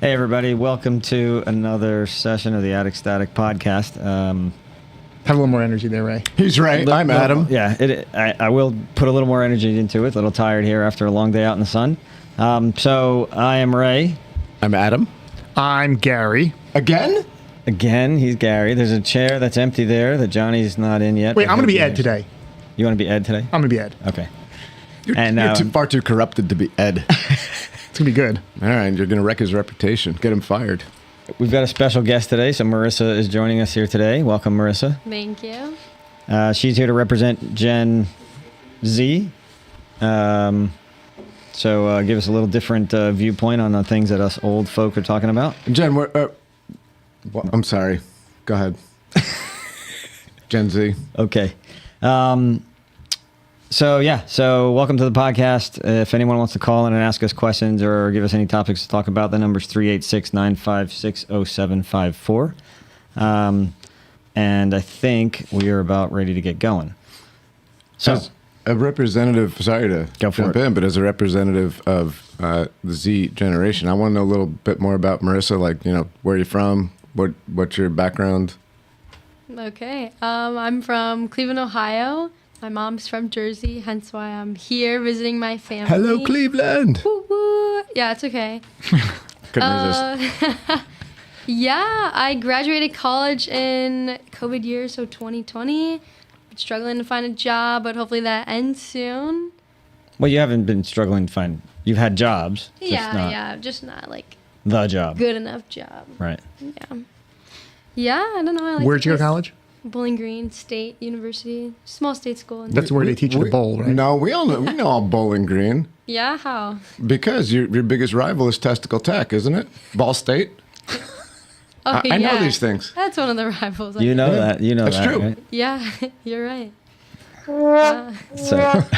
Hey, everybody. Welcome to another session of the Attic Static podcast. Have a little more energy there, Ray. He's right. I'm Adam. Yeah, I will put a little more energy into it. A little tired here after a long day out in the sun. So I am Ray. I'm Adam. I'm Gary. Again? Again, he's Gary. There's a chair that's empty there that Johnny's not in yet. Wait, I'm going to be Ed today. You want to be Ed today? I'm going to be Ed. Okay. You're far too corrupted to be Ed. It's going to be good. All right, you're going to wreck his reputation. Get him fired. We've got a special guest today, so Marissa is joining us here today. Welcome, Marissa. Thank you. She's here to represent Gen Z. So give us a little different viewpoint on the things that us old folk are talking about. Jen, I'm sorry. Go ahead. Gen Z. Okay. So welcome to the podcast. If anyone wants to call in and ask us questions or give us any topics to talk about, the number's 386-956-0754. And I think we are about ready to get going. So, as a representative, sorry to jump in, but as a representative of the Z generation, I want to know a little bit more about Marissa, like, where you're from, what's your background? Okay. I'm from Cleveland, Ohio. My mom's from Jersey, hence why I'm here visiting my family. Hello, Cleveland. Woo woo. Yeah, it's okay. Couldn't resist. Yeah, I graduated college in COVID year, so 2020. Been struggling to find a job, but hopefully that ends soon. Well, you haven't been struggling to find. You've had jobs. Just not like the job. Good enough job. Right. Yeah, I don't know. Where'd you go to college? Bowling Green State University, small state school. That's where they teach you to bowl, right? No, we know all Bowling Green. Yeah, how? Because your biggest rival is Testicle Tech, isn't it? Ball State. I know these things. That's one of the rivals. You know that. You know That's that. true. Right? Yeah, you're right. So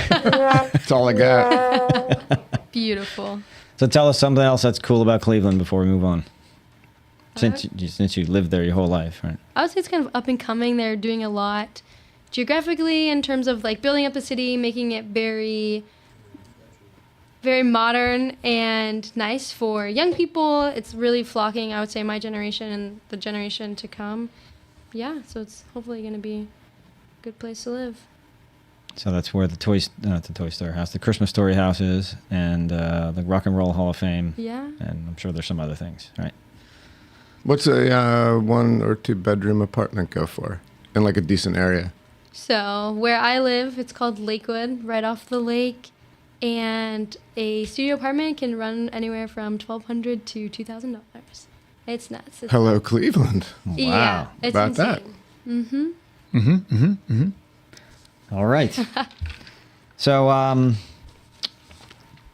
That's all I got. Beautiful. So tell us something else that's cool about Cleveland before we move on. Since you lived there your whole life, right? I would say it's kind of up and coming. They're doing a lot geographically in terms of like building up the city, making it very, very modern and nice for young people. It's really flocking, I would say, my generation and the generation to come. Yeah, so it's hopefully going to be a good place to live. So that's where the Toy Story house, the Christmas Story house is, and the Rock and Roll Hall of Fame. Yeah. And I'm sure there's some other things, right? What's a 1 or 2 bedroom apartment go for in like a decent area? So where I live, it's called Lakewood, right off the lake. And a studio apartment can run anywhere from $1,200 to $2,000. It's nuts. Hello, Cleveland. Wow. Yeah, it's about insane. that. All right. So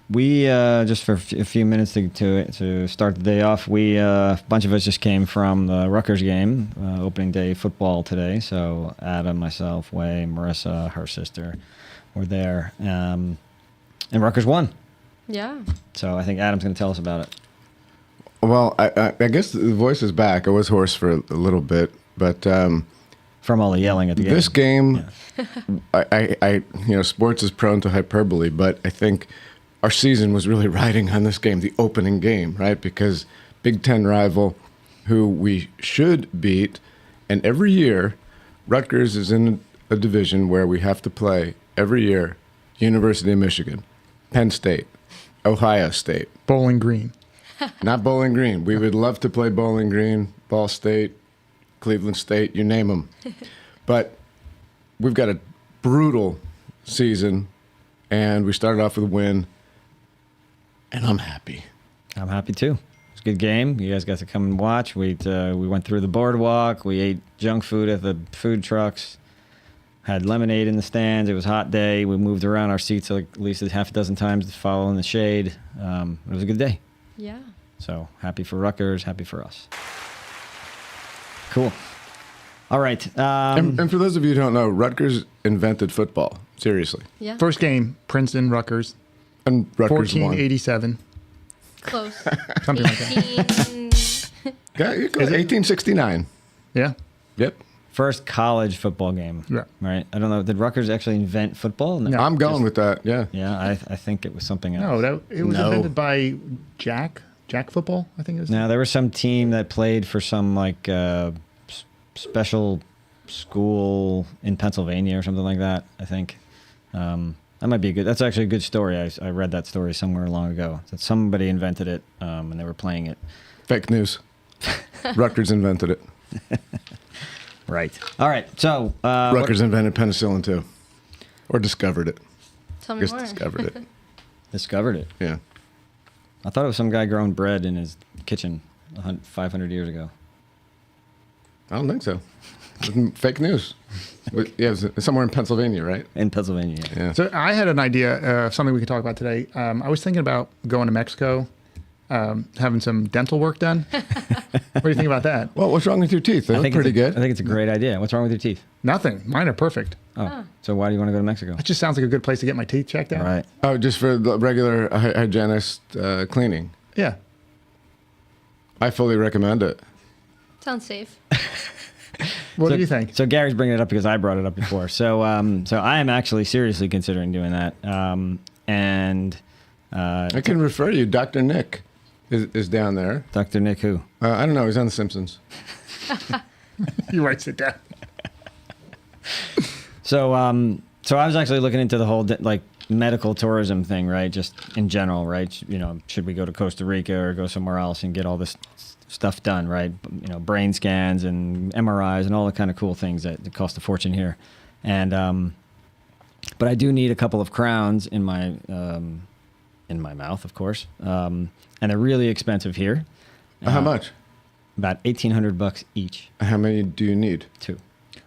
we just for a few minutes to start the day off, a bunch of us just came from the Rutgers game, opening day football today. So Adam, myself, Way, Marissa, her sister, were there, and Rutgers won. Yeah. So I think Adam's going to tell us about it. Well, I guess the voice is back. I was hoarse for a little bit, but from all the yelling at the game. This game, I sports is prone to hyperbole, but I think our season was really riding on this game, the opening game, right? Because Big Ten rival, who we should beat, and every year, Rutgers is in a division where we have to play every year University of Michigan, Penn State, Ohio State. Bowling Green. Not Bowling Green. We would love to play Bowling Green, Ball State, Cleveland State, you name them. But we've got a brutal season, and we started off with a win. And I'm happy. I'm happy too. It's a good game. You guys got to come and watch. We went through the boardwalk. We ate junk food at the food trucks. Had lemonade in the stands. It was a hot day. We moved around our seats like at least a half a dozen times to follow in the shade. It was a good day. Yeah. So happy for Rutgers. Happy for us. Cool. All right. And for those of you who don't know, Rutgers invented football. Seriously. Yeah. First game, Princeton, Rutgers. And Rutgers 1487. Close. Something like that. 18. Yeah, you go. 1869. Yeah. Yep. First college football game. Yeah. Right. I don't know. Did Rutgers actually invent football? No. I'm going with that. Yeah. Yeah. I think it was something else. No, it was invented by Jack Jack football, I think it was. Now there was some team that played for some like special school in Pennsylvania or something like that. I think that might be good. That's actually a good story. I read that story somewhere long ago. That somebody invented it and they were playing it. Fake news. Rutgers invented it. Right. All right. So Rutgers invented penicillin too, or discovered it. Tell I me guess more. discovered it. discovered it. Yeah. I thought it was some guy growing bread in his kitchen 500 years ago. I don't think so. Fake news. Yeah, it's somewhere in Pennsylvania, right? In Pennsylvania. Yeah. So I had an idea of something we could talk about today. I was thinking about going to Mexico, having some dental work done. What do you think about that? Well, what's wrong with your teeth? They look pretty good. I think it's a great idea. What's wrong with your teeth? Nothing. Mine are perfect. Oh, so why do you want to go to Mexico? It just sounds like a good place to get my teeth checked out. Right. Oh, just for the regular hygienist cleaning. Yeah. I fully recommend it. Sounds safe. What So- do you think? So Gary's bringing it up because I brought it up before. So so I am actually seriously considering doing that. I can refer you. Dr. Nick is down there. Dr. Nick who? I don't know. He's on The Simpsons. You writes it down. So so I was actually looking into the whole like medical tourism thing, right? Just in general, right? You know, should we go to Costa Rica or go somewhere else and get all this stuff done, right? You know, brain scans and MRIs and all the kind of cool things that cost a fortune here. And but I do need a couple of crowns in my mouth, of course. And they're really expensive here. How much? About $1,800 each. How many do you need? 2.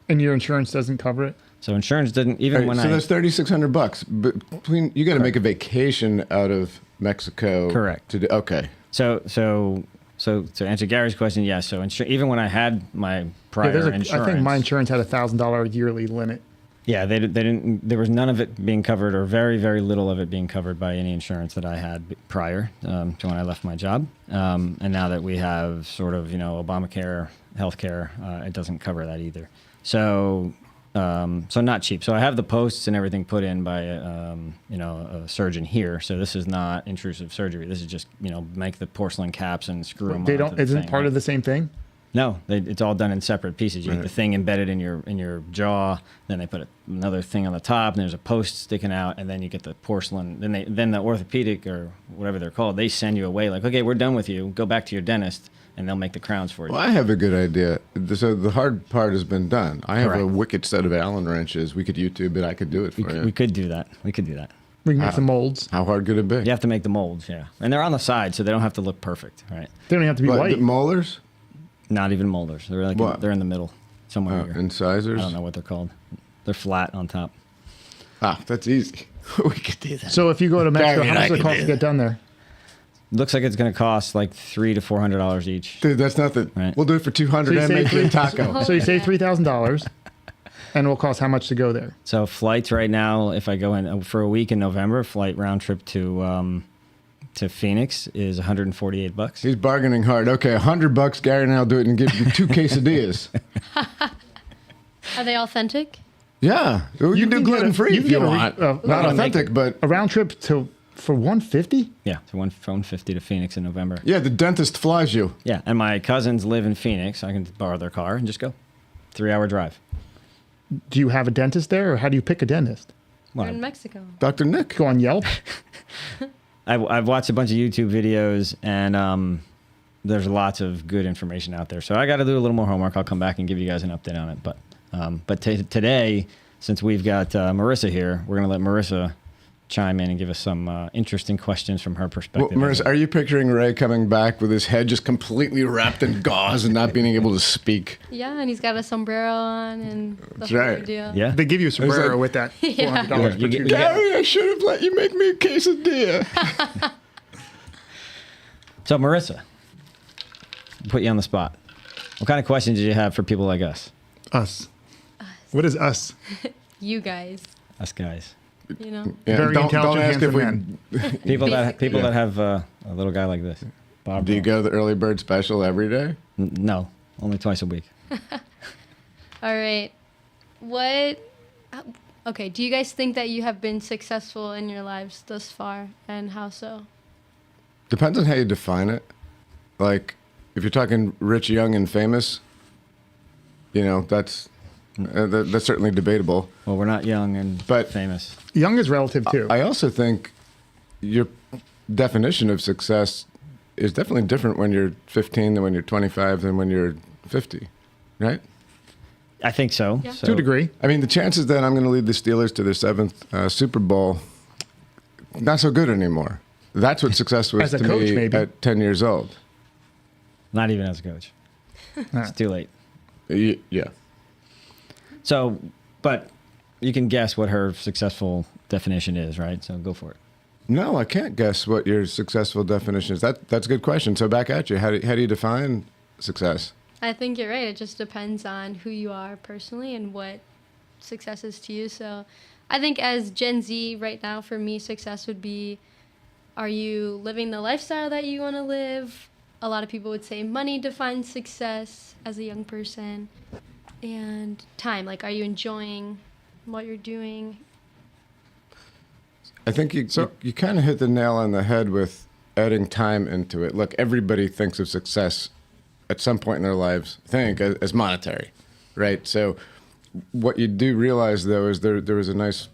And your insurance doesn't cover it? So insurance didn't even All right, when so that's $3,600. But between you got to make a vacation out of Mexico. Correct. To do, okay. So to answer Gary's question, yes. So even when I had my prior insurance, I think my insurance had a $1,000 yearly limit. yeah, they didn't. There was none of it being covered, or very very little of it being covered by any insurance that I had prior to when I left my job. And now that we have sort of Obamacare healthcare, it doesn't cover that either. So not cheap. So I have the posts and everything put in by a surgeon here. So this is not intrusive surgery. This is just make the porcelain caps and screw them. They don't. Isn't part of the same thing? No, it's all done in separate pieces. You get the thing embedded in your jaw. Then they put another thing on the top, and there's a post sticking out, and then you get the porcelain. Then the orthopedic or whatever they're called, they send you away like, okay, we're done with you. Go back to your dentist, and they'll make the crowns for you. Well, I have a good idea. So the hard part has been done. I have a Correct. wicked set of Allen wrenches. We could YouTube it. I could do it for you. We could do that. We could do that. We can get some molds. How hard could it be? You have to make the molds, yeah, and they're on the side, so they don't have to look perfect, right? They don't have to be But white. the molars? Not even molders. They're like What? they're in the middle, somewhere here. Incisors? I don't know what they're called. They're flat on top. Ah, that's easy. we could do that. So if you go to Mexico, Gary how and I much does it can cost do to get done there? Looks like it's going to cost like $300 to $400 each. Dude, that's nothing. Right. We'll do it for 200 and make you a taco. So you save $3,000, and it will cost how much to go there? So flights right now, if I go in for a week in November, flight round trip to Phoenix is $148. He's bargaining hard. Okay, $100, Gary and I'll do it and give you 2 quesadillas. Are they authentic? Yeah, we can do gluten free if you want. Not authentic, but A round trip for $150? Yeah, so 150 to Phoenix in November. yeah, the dentist flies you. Yeah, and my cousins live in Phoenix. I can borrow their car and just go. 3-hour drive. Do you have a dentist there, or how do you pick a dentist? They're Well, in Mexico. Dr. Nick. Go on Yelp? I've watched a bunch of YouTube videos, and there's lots of good information out there. So I got to do a little more homework. I'll come back and give you guys an update on it. But today, since we've got Marissa here, we're going to let Marissa chime in and give us some interesting questions from her Well, perspective. Marissa, are you picturing Ray coming back with his head just completely wrapped in gauze and not being able to speak? Yeah, and he's got a sombrero on and the That's whole right. deal. Yeah. They give you a sombrero like- with that $400 Yeah, for you 2 get- days. Gary, I should have let you make me a quesadilla. So Marissa, put you on the spot. What kind of questions did you have for people like us? Us. What is us? You guys, Us guys. you know. Yeah, Very don't intelligent, ask if we. handsome People Basically. that have a little guy like this. Bob Do you Ross. go to the early bird special every day? No, only twice a week. All right. What? Okay. Do you guys think that you have been successful in your lives thus far, and how so? Depends on how you define it. Like, if you're talking rich, young, and famous, that's certainly debatable. Well, we're not young and But- famous. Young is relative too. I also think your definition of success is definitely different when you're 15 than when you're 25 than when you're 50, right? I think so. Yeah. So- to a degree. I mean, the chances that I'm going to lead the Steelers to their 7th Super Bowl, not so good anymore. That's what success was As a to coach, me maybe. at 10 years old. Not even as a coach. It's too late. Yeah. So, but you can guess what her successful definition is, right? So go for it. No, I can't guess what your successful definition is. That's a good question. So back at you. How do you define success? I think you're right. It just depends on who you are personally and what success is to you. So I think as Gen Z right now, for me, success would be, are you living the lifestyle that you want to live? A lot of people would say money defines success as a young person. And time, like, are you enjoying what you're doing? I think you kind of hit the nail on the head with adding time into it. Look, everybody thinks of success at some point in their lives, as monetary, right? So what you do realize, though, is there was a nice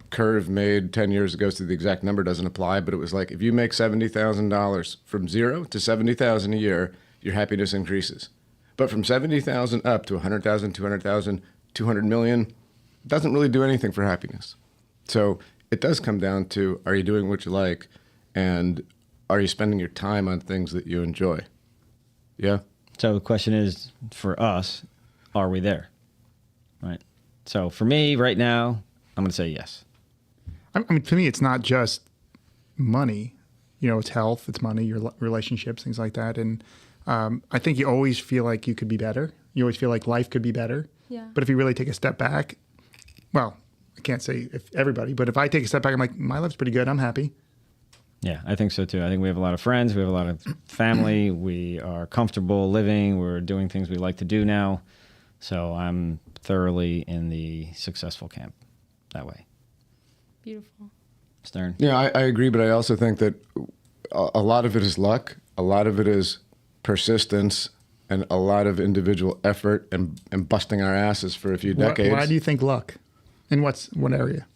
curve made 10 years ago, so the exact number doesn't apply, but it was like, if you make $70,000 from 0 to $70,000 a year, your happiness increases. But from 70,000 up to 100,000, 200,000, 200 million, doesn't really do anything for happiness. So it does come down to, are you doing what you like, and are you spending your time on things that you enjoy? Yeah. So the question is, for us, are we there? Right. So for me, right now, I'm going to say yes. I mean, to me, it's not just money. It's health, it's money, your relationships, things like that. And I think you always feel like you could be better. You always feel like life could be better. Yeah. But if you really take a step back, well, I can't say if everybody, but if I take a step back, I'm like, my life's pretty good. I'm happy. Yeah, I think so too. I think we have a lot of friends. We have a lot of family. We are comfortable living. We're doing things we like to do now. So I'm thoroughly in the successful camp that way. Beautiful. Stern. Yeah, I agree, but I also think that a lot of it is luck, a lot of it is persistence, and a lot of individual effort and busting our asses for a few decades. Why do you think luck? In what area?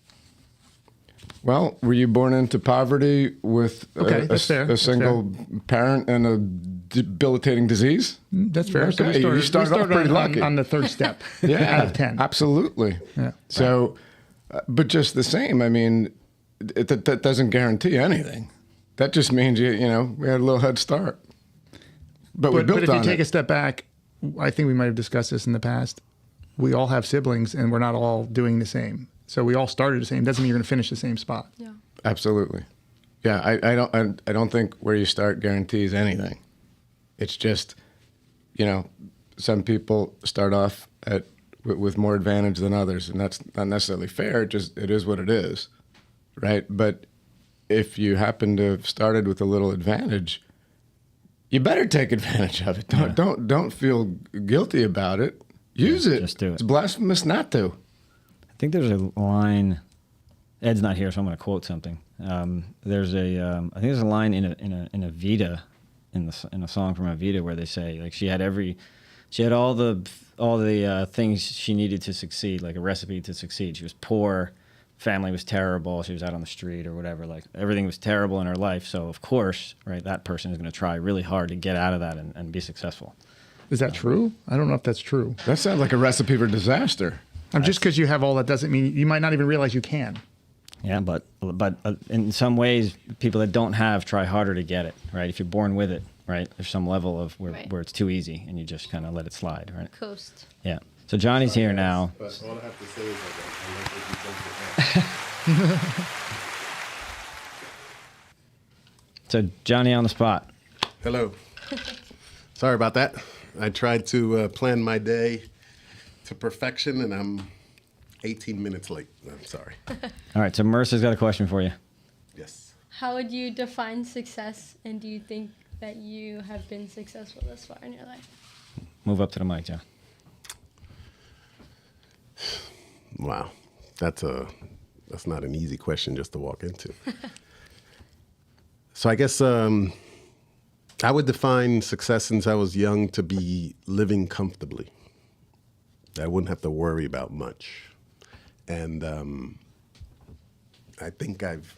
Well, were you born into poverty with Okay, that's fair. a That's single parent and a debilitating disease? That's fair. Okay, we you started off pretty lucky. on the third step Yeah, out of 10. absolutely. Yeah. So, but just the same, I mean, that doesn't guarantee anything. That just means we had a little head start. But we built But if you on take it. a step back, I think we might have discussed this in the past. We all have siblings, and we're not all doing the same. So we all started the same. Doesn't mean you're going to finish the same spot. Yeah. Absolutely. Yeah, I don't think where you start guarantees anything. It's just, some people start off with more advantage than others, and that's not necessarily fair. It is what it is, right? But if you happen to have started with a little advantage, you better take advantage of it. Don't feel guilty about it. Use it. Just do it. It's blasphemous not to. I think there's a line. Ed's not here, so I'm going to quote something. I think there's a line in a Vita, in a song from Evita, where they say, like, she had all the things she needed to succeed, like a recipe to succeed. She was poor, family was terrible, she was out on the street or whatever, like everything was terrible in her life. So of course, right, that person is going to try really hard to get out of that and be successful. Is that true? I don't know if that's true. That sounds like a recipe for disaster. Just because you have all that doesn't mean you might not even realize you can. Yeah, but in some ways, people that don't have try harder to get it, right? If you're born with it, right, there's some level of where it's too easy and you just kind of let it slide, right? Coast. Yeah. So Johnny's here now. But all I have to say is I like what you think. So Johnny on the spot. Hello. Sorry about that. I tried to plan my day to perfection, and I'm 18 minutes late. I'm sorry. All right, so Marissa's got a question for you. Yes. How would you define success, and do you think that you have been successful thus far in your life? Move up to the mic, John. Wow. That's not an easy question just to walk into. So I guess I would define success since I was young to be living comfortably. I wouldn't have to worry about much. And I think I've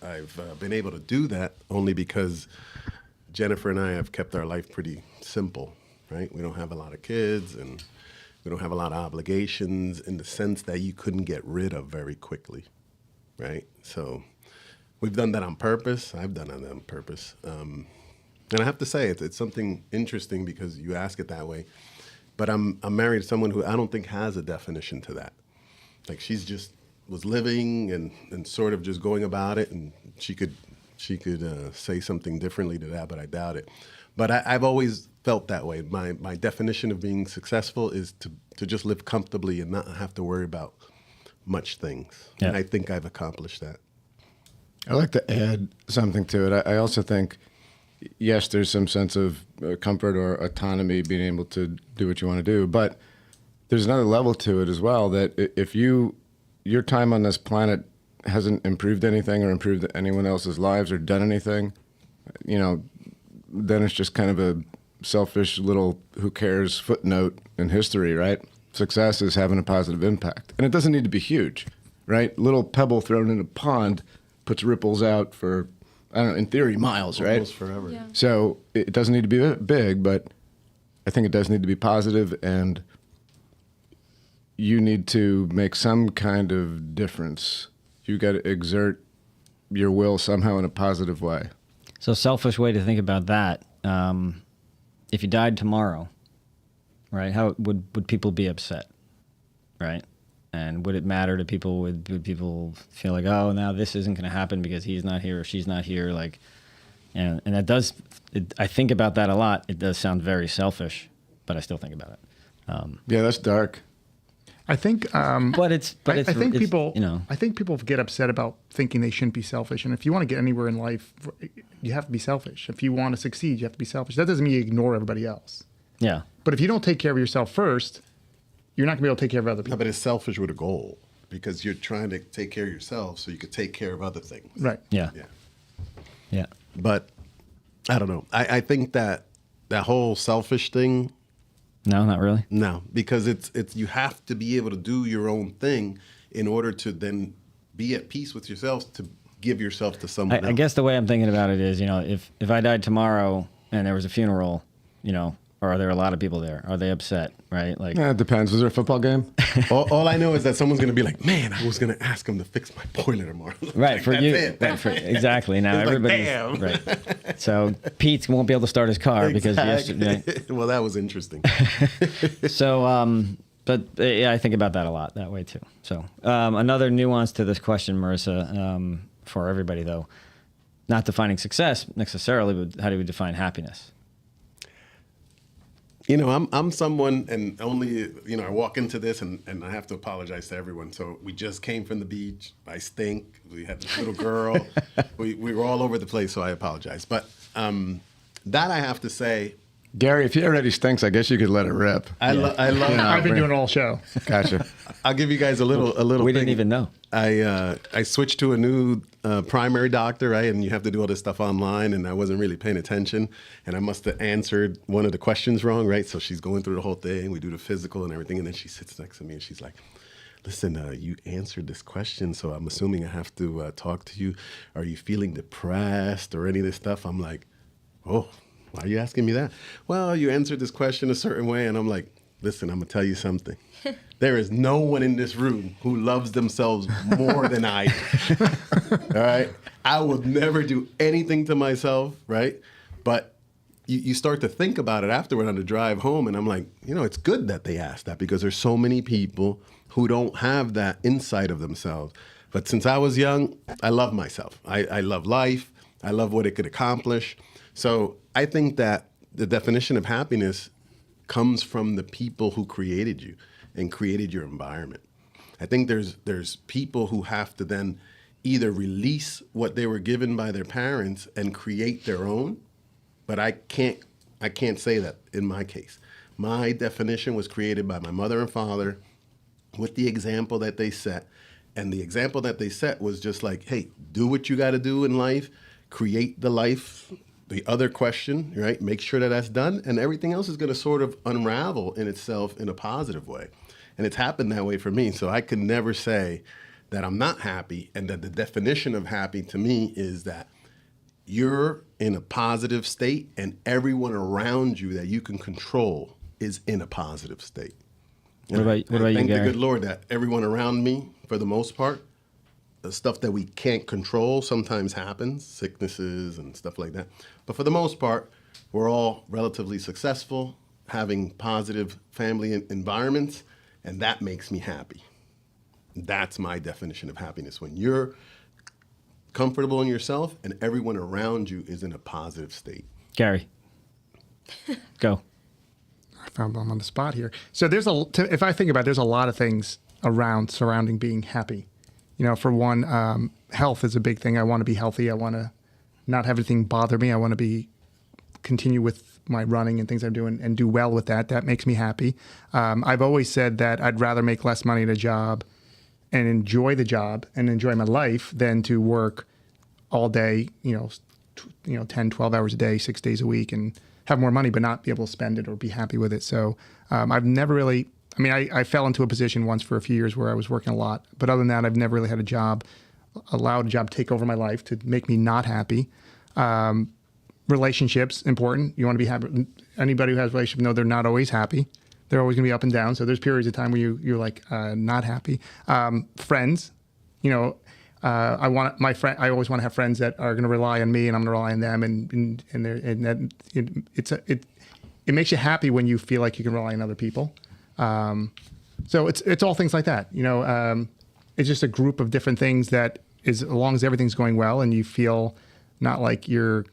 been able to do that only because Jennifer and I have kept our life pretty simple, right? We don't have a lot of kids and we don't have a lot of obligations in the sense that you couldn't get rid of very quickly, right? So we've done that on purpose. I've done that on purpose. And I have to say, it's something interesting because you ask it that way. But I'm married to someone who I don't think has a definition to that. Like she's just was living and sort of just going about it, and she could say something differently to that, but I doubt it. But I've always felt that way. My definition of being successful is to just live comfortably and not have to worry about much things. Yeah. And I think I've accomplished that. I'd like to add something to it. I also think, yes, there's some sense of comfort or autonomy, being able to do what you want to do, but there's another level to it as well, that if your time on this planet hasn't improved anything or improved anyone else's lives or done anything, then it's just kind of a selfish little who cares footnote in history, right? Success is having a positive impact. And it doesn't need to be huge, right? Little pebble thrown in a pond puts ripples out for, I don't know, in theory, miles, right? Almost forever. Yeah. So it doesn't need to be big, but I think it does need to be positive, and you need to make some kind of difference. You got to exert your will somehow in a positive way. So selfish way to think about that. If you died tomorrow, right? How would people be upset, right? And would it matter to people? Would people feel like, oh, now this isn't going to happen because he's not here or she's not here? Like, and that does. I think about that a lot. It does sound very selfish, but I still think about it. Yeah, that's dark. I think. But it's. I think people. You know. I think people get upset about thinking they shouldn't be selfish. And if you want to get anywhere in life, you have to be selfish. If you want to succeed, you have to be selfish. That doesn't mean you ignore everybody else. Yeah. But if you don't take care of yourself first, you're not going to be able to take care of other No, people. but it's selfish with a goal because you're trying to take care of yourself so you could take care of other things. Right. Yeah. Yeah. Yeah. But I don't know. I think that whole selfish thing, No, not really. no, because it's you have to be able to do your own thing in order to then be at peace with yourself to give yourself to someone else. I guess the way I'm thinking about it is, if I died tomorrow and there was a funeral, or are there a lot of people there? Are they upset, right? Like, Yeah, it depends. Was there a football game? all I know is that someone's going to be like, man, I was going to ask him to fix my boiler tomorrow. right, Like, for that's you. it. Exactly. Now It's like, everybody's damn. right. So Pete won't be able to start his car because Exactly. right? Well, that was interesting. So, but yeah, I think about that a lot that way too. So, another nuance to this question, Marissa, for everybody though, not defining success necessarily, but how do we define happiness? I'm someone, and only, I walk into this and I have to apologize to everyone. So we just came from the beach. I stink. We had this little girl. we were all over the place, so I apologize. But that I have to say, Gary, if he already stinks, I guess you could let it rip. I love. I've been doing all show. Gotcha. I'll give you guys a little. We thing. didn't even know. I switched to a new primary doctor, right? And you have to do all this stuff online, and I wasn't really paying attention, and I must have answered one of the questions wrong, right? So she's going through the whole thing. We do the physical and everything, and then she sits next to me and she's like, "Listen, you answered this question, so I'm assuming I have to talk to you. Are you feeling depressed or any of this stuff?" I'm like, "Oh, why are you asking me that?" "Well, you answered this question a certain way," and I'm like, "Listen, I'm gonna tell you something. There is no one in this room who loves themselves more than I do. All right? I will never do anything to myself, right? But you start to think about it afterward on the drive home, and I'm like, it's good that they asked that because there's so many people who don't have that insight of themselves. But since I was young, I love myself. I love life. I love what it could accomplish. So I think that the definition of happiness comes from the people who created you and created your environment. I think there's people who have to then either release what they were given by their parents and create their own, but I can't say that in my case. My definition was created by my mother and father with the example that they set. And the example that they set was just like, hey, do what you got to do in life, create the life, the other question, right? Make sure that that's done, and everything else is going to sort of unravel in itself in a positive way. And it's happened that way for me. So I could never say that I'm not happy, and that the definition of happy to me is that you're in a positive state and everyone around you that you can control is in a positive state. What about you, Thank Gary? the good Lord that everyone around me, for the most part, the stuff that we can't control sometimes happens, sicknesses and stuff like that. But for the most part, we're all relatively successful, having positive family environments, and that makes me happy. That's my definition of happiness. When you're comfortable in yourself and everyone around you is in a positive state. Gary, go. I found I'm on the spot here. So if I think about it, there's a lot of things surrounding being happy. You know, for one, health is a big thing. I want to be healthy. I want to not have anything bother me. I want to continue with my running and things I'm doing and do well with that. That makes me happy. I've always said that I'd rather make less money at a job and enjoy the job and enjoy my life than to work all day, 10, 12 hours a day, 6 days a week, and have more money but not be able to spend it or be happy with it. So I've never really, I fell into a position once for a few years where I was working a lot. But other than that, I've never really had allowed a job to take over my life to make me not happy. Relationships, important. You want to be happy. Anybody who has a relationship know they're not always happy. They're always going to be up and down. So there's periods of time where you're like not happy. Friends, I always want to have friends that are going to rely on me, and I'm going to rely on them, and it makes you happy when you feel like you can rely on other people. So it's all things like that. It's just a group of different things that as long as everything's going well and you feel not like you're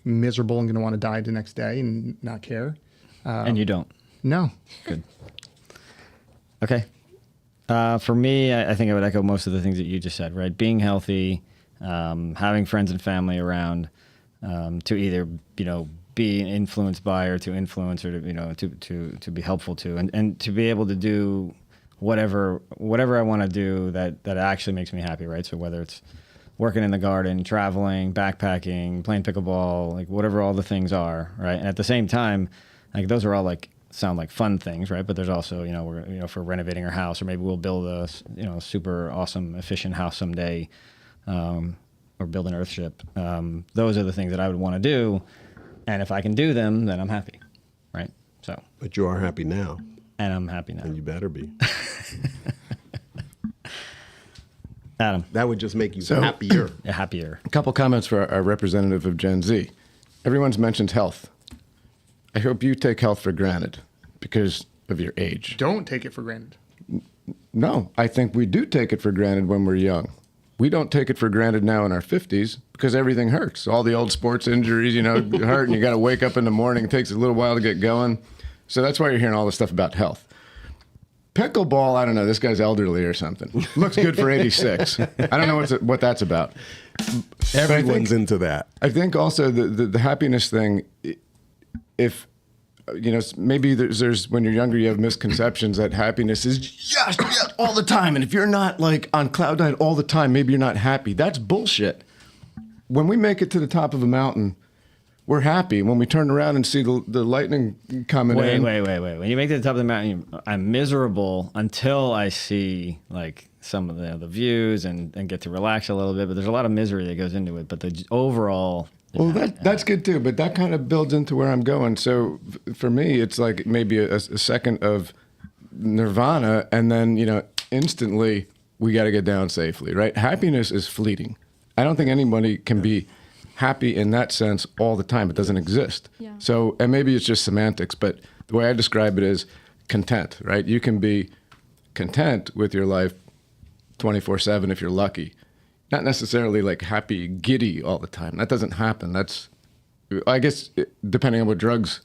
miserable and going to want to die the next day and not care. And you don't. No. Good. Okay. For me, I think I would echo most of the things that you just said, right? Being healthy, having friends and family around, to either, be influenced by or to influence or to be helpful to, and to be able to do whatever I want to do that actually makes me happy, right? So whether it's working in the garden, traveling, backpacking, playing pickleball, like whatever all the things are, right? And at the same time, like those are all sound like fun things, right? But there's also, we're, for renovating our house, or maybe we'll build a, super awesome, efficient house someday, or build an earthship. Those are the things that I would want to do. And if I can do them, then I'm happy, right? So. But you are happy now. And I'm happy now. And you better be. Adam. That would just make you happier. Yeah, happier. A couple comments for our representative of Gen Z. Everyone's mentioned health. I hope you take health for granted because of your age. Don't take it for granted. No, I think we do take it for granted when we're young. We don't take it for granted now in our 50s because everything hurts. All the old sports injuries, hurt, and you got to wake up in the morning. It takes a little while to get going. So that's why you're hearing all this stuff about health. Pickleball, I don't know. This guy's elderly or something. Looks good for 86. I don't know what that's about. Everyone's into that. I think also the happiness thing, if, maybe there's when you're younger, you have misconceptions that happiness is yes, all the time. And if you're not like on cloud nine all the time, maybe you're not happy. That's bullshit. When we make it to the top of a mountain, we're happy. When we turn around and see the lightning coming in. Wait. When you make it to the top of the mountain, I'm miserable until I see like some of the views and get to relax a little bit. But there's a lot of misery that goes into it. But the overall... Well, that's good too. But that kind of builds into where I'm going. So for me, it's like maybe a second of nirvana. And then, instantly we got to get down safely, right? Happiness is fleeting. I don't think anybody can be happy in that sense all the time. It doesn't exist. Yeah. So, and maybe it's just semantics, but the way I describe it is content, right? You can be content with your life 24/7 if you're lucky. Not necessarily like happy, giddy all the time. That doesn't happen. I guess, depending on what drugs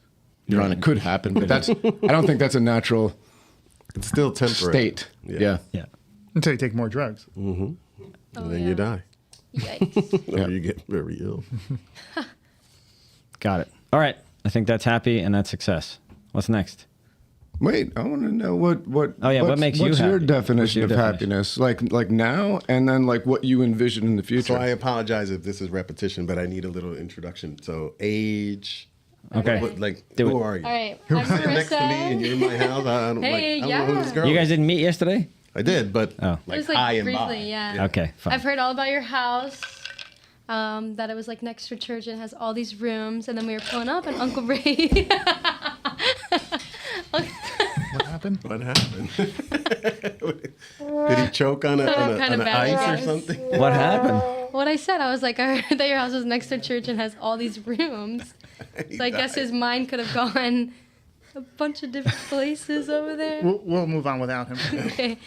you're on, it could happen, but I don't think that's a natural It's still temporary. state. Yeah. Until you take more drugs. And then yeah. you die. Yikes. Or you get very ill. Got it. All right. I think that's happy and that's success. What's next? Wait, I want to know what. Oh, yeah, what what's- makes you What's your happy? definition What's your of definition? happiness? Like now, and then like what you envision in the future. So I apologize if this is repetition, but I need a little introduction. So age. Okay. Like, Do who it. are you? All right, I'm You're sitting next to me and Marissa. you're in my house. I don't, Hey, I don't know who this yeah. girl You guys is. didn't meet yesterday? I did, but Oh. like, It was like high and by. briefly, yeah. Okay, fine. I've heard all about your house. That it was like next to church and has all these rooms, and then we were pulling up, and Uncle Ray. What happened? What happened? Did he choke on, Some kind on of an ice or bad something? What happened? What I said, I was like, I heard that your house was next to church and has all these rooms. So I guess his mind could have gone a bunch of different places over there. We'll move on without him. Okay.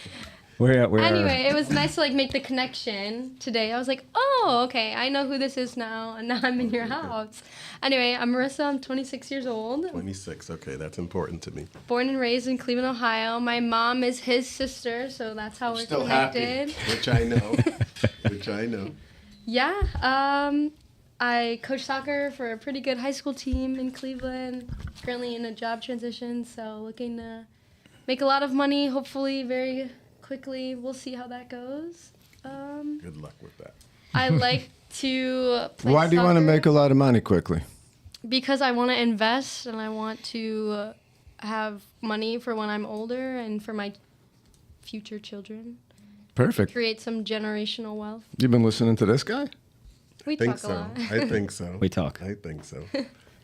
We're Anyway, it was nice to like make the connection today. I was like, oh, okay, I know who this is now, and now I'm in your house. Anyway, I'm Marissa. I'm 26 years old. 26. Okay, that's important to me. Born and raised in Cleveland, Ohio. My mom is his sister, so that's how we're Still happy. connected. Which I know. Which I know. Yeah. I coach soccer for a pretty good high school team in Cleveland. Currently in a job transition, so looking to make a lot of money, hopefully very quickly. We'll see how that goes. Good luck with that. I like to play Why do you want to soccer make a lot of money quickly? because I want to invest and I want to have money for when I'm older and for my future children. Perfect. Create some generational wealth. You've been listening to this guy? We I think talk a so. lot. I think so. We talk. I think so.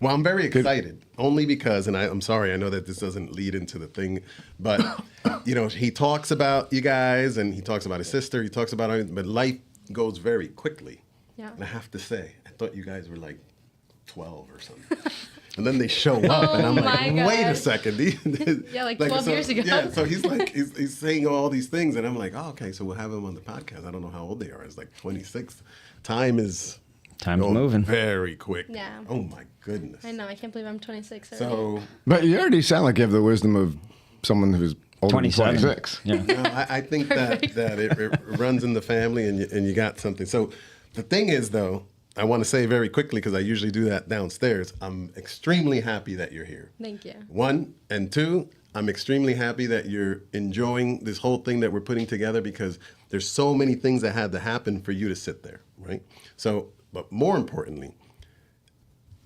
Well, I'm very excited, only because, and I'm sorry, I know that this doesn't lead into the thing, but, you know, he talks about you guys, and he talks about his sister, he talks about, but life goes very quickly. Yeah. And I have to say, I thought you guys were like 12 or something. And then they show up, and I'm like, my wait a God. second. Yeah, like 12 years ago. Yeah, so he's like, he's saying all these things, and I'm like, oh, okay, so we'll have him on the podcast. I don't know how old they are. It's like 26. Time's going moving. very quick. Yeah. Oh my goodness. I know. I can't believe I'm 26 already. So But you already sound like you have the wisdom of someone who's older 27. than 26. Yeah. no, I think that it runs in the family, and you got something. So the thing is, though, I want to say very quickly, because I usually do that downstairs. I'm extremely happy that you're here. Thank you. One, and two, I'm extremely happy that you're enjoying this whole thing that we're putting together, because there's so many things that had to happen for you to sit there, right? So, but more importantly,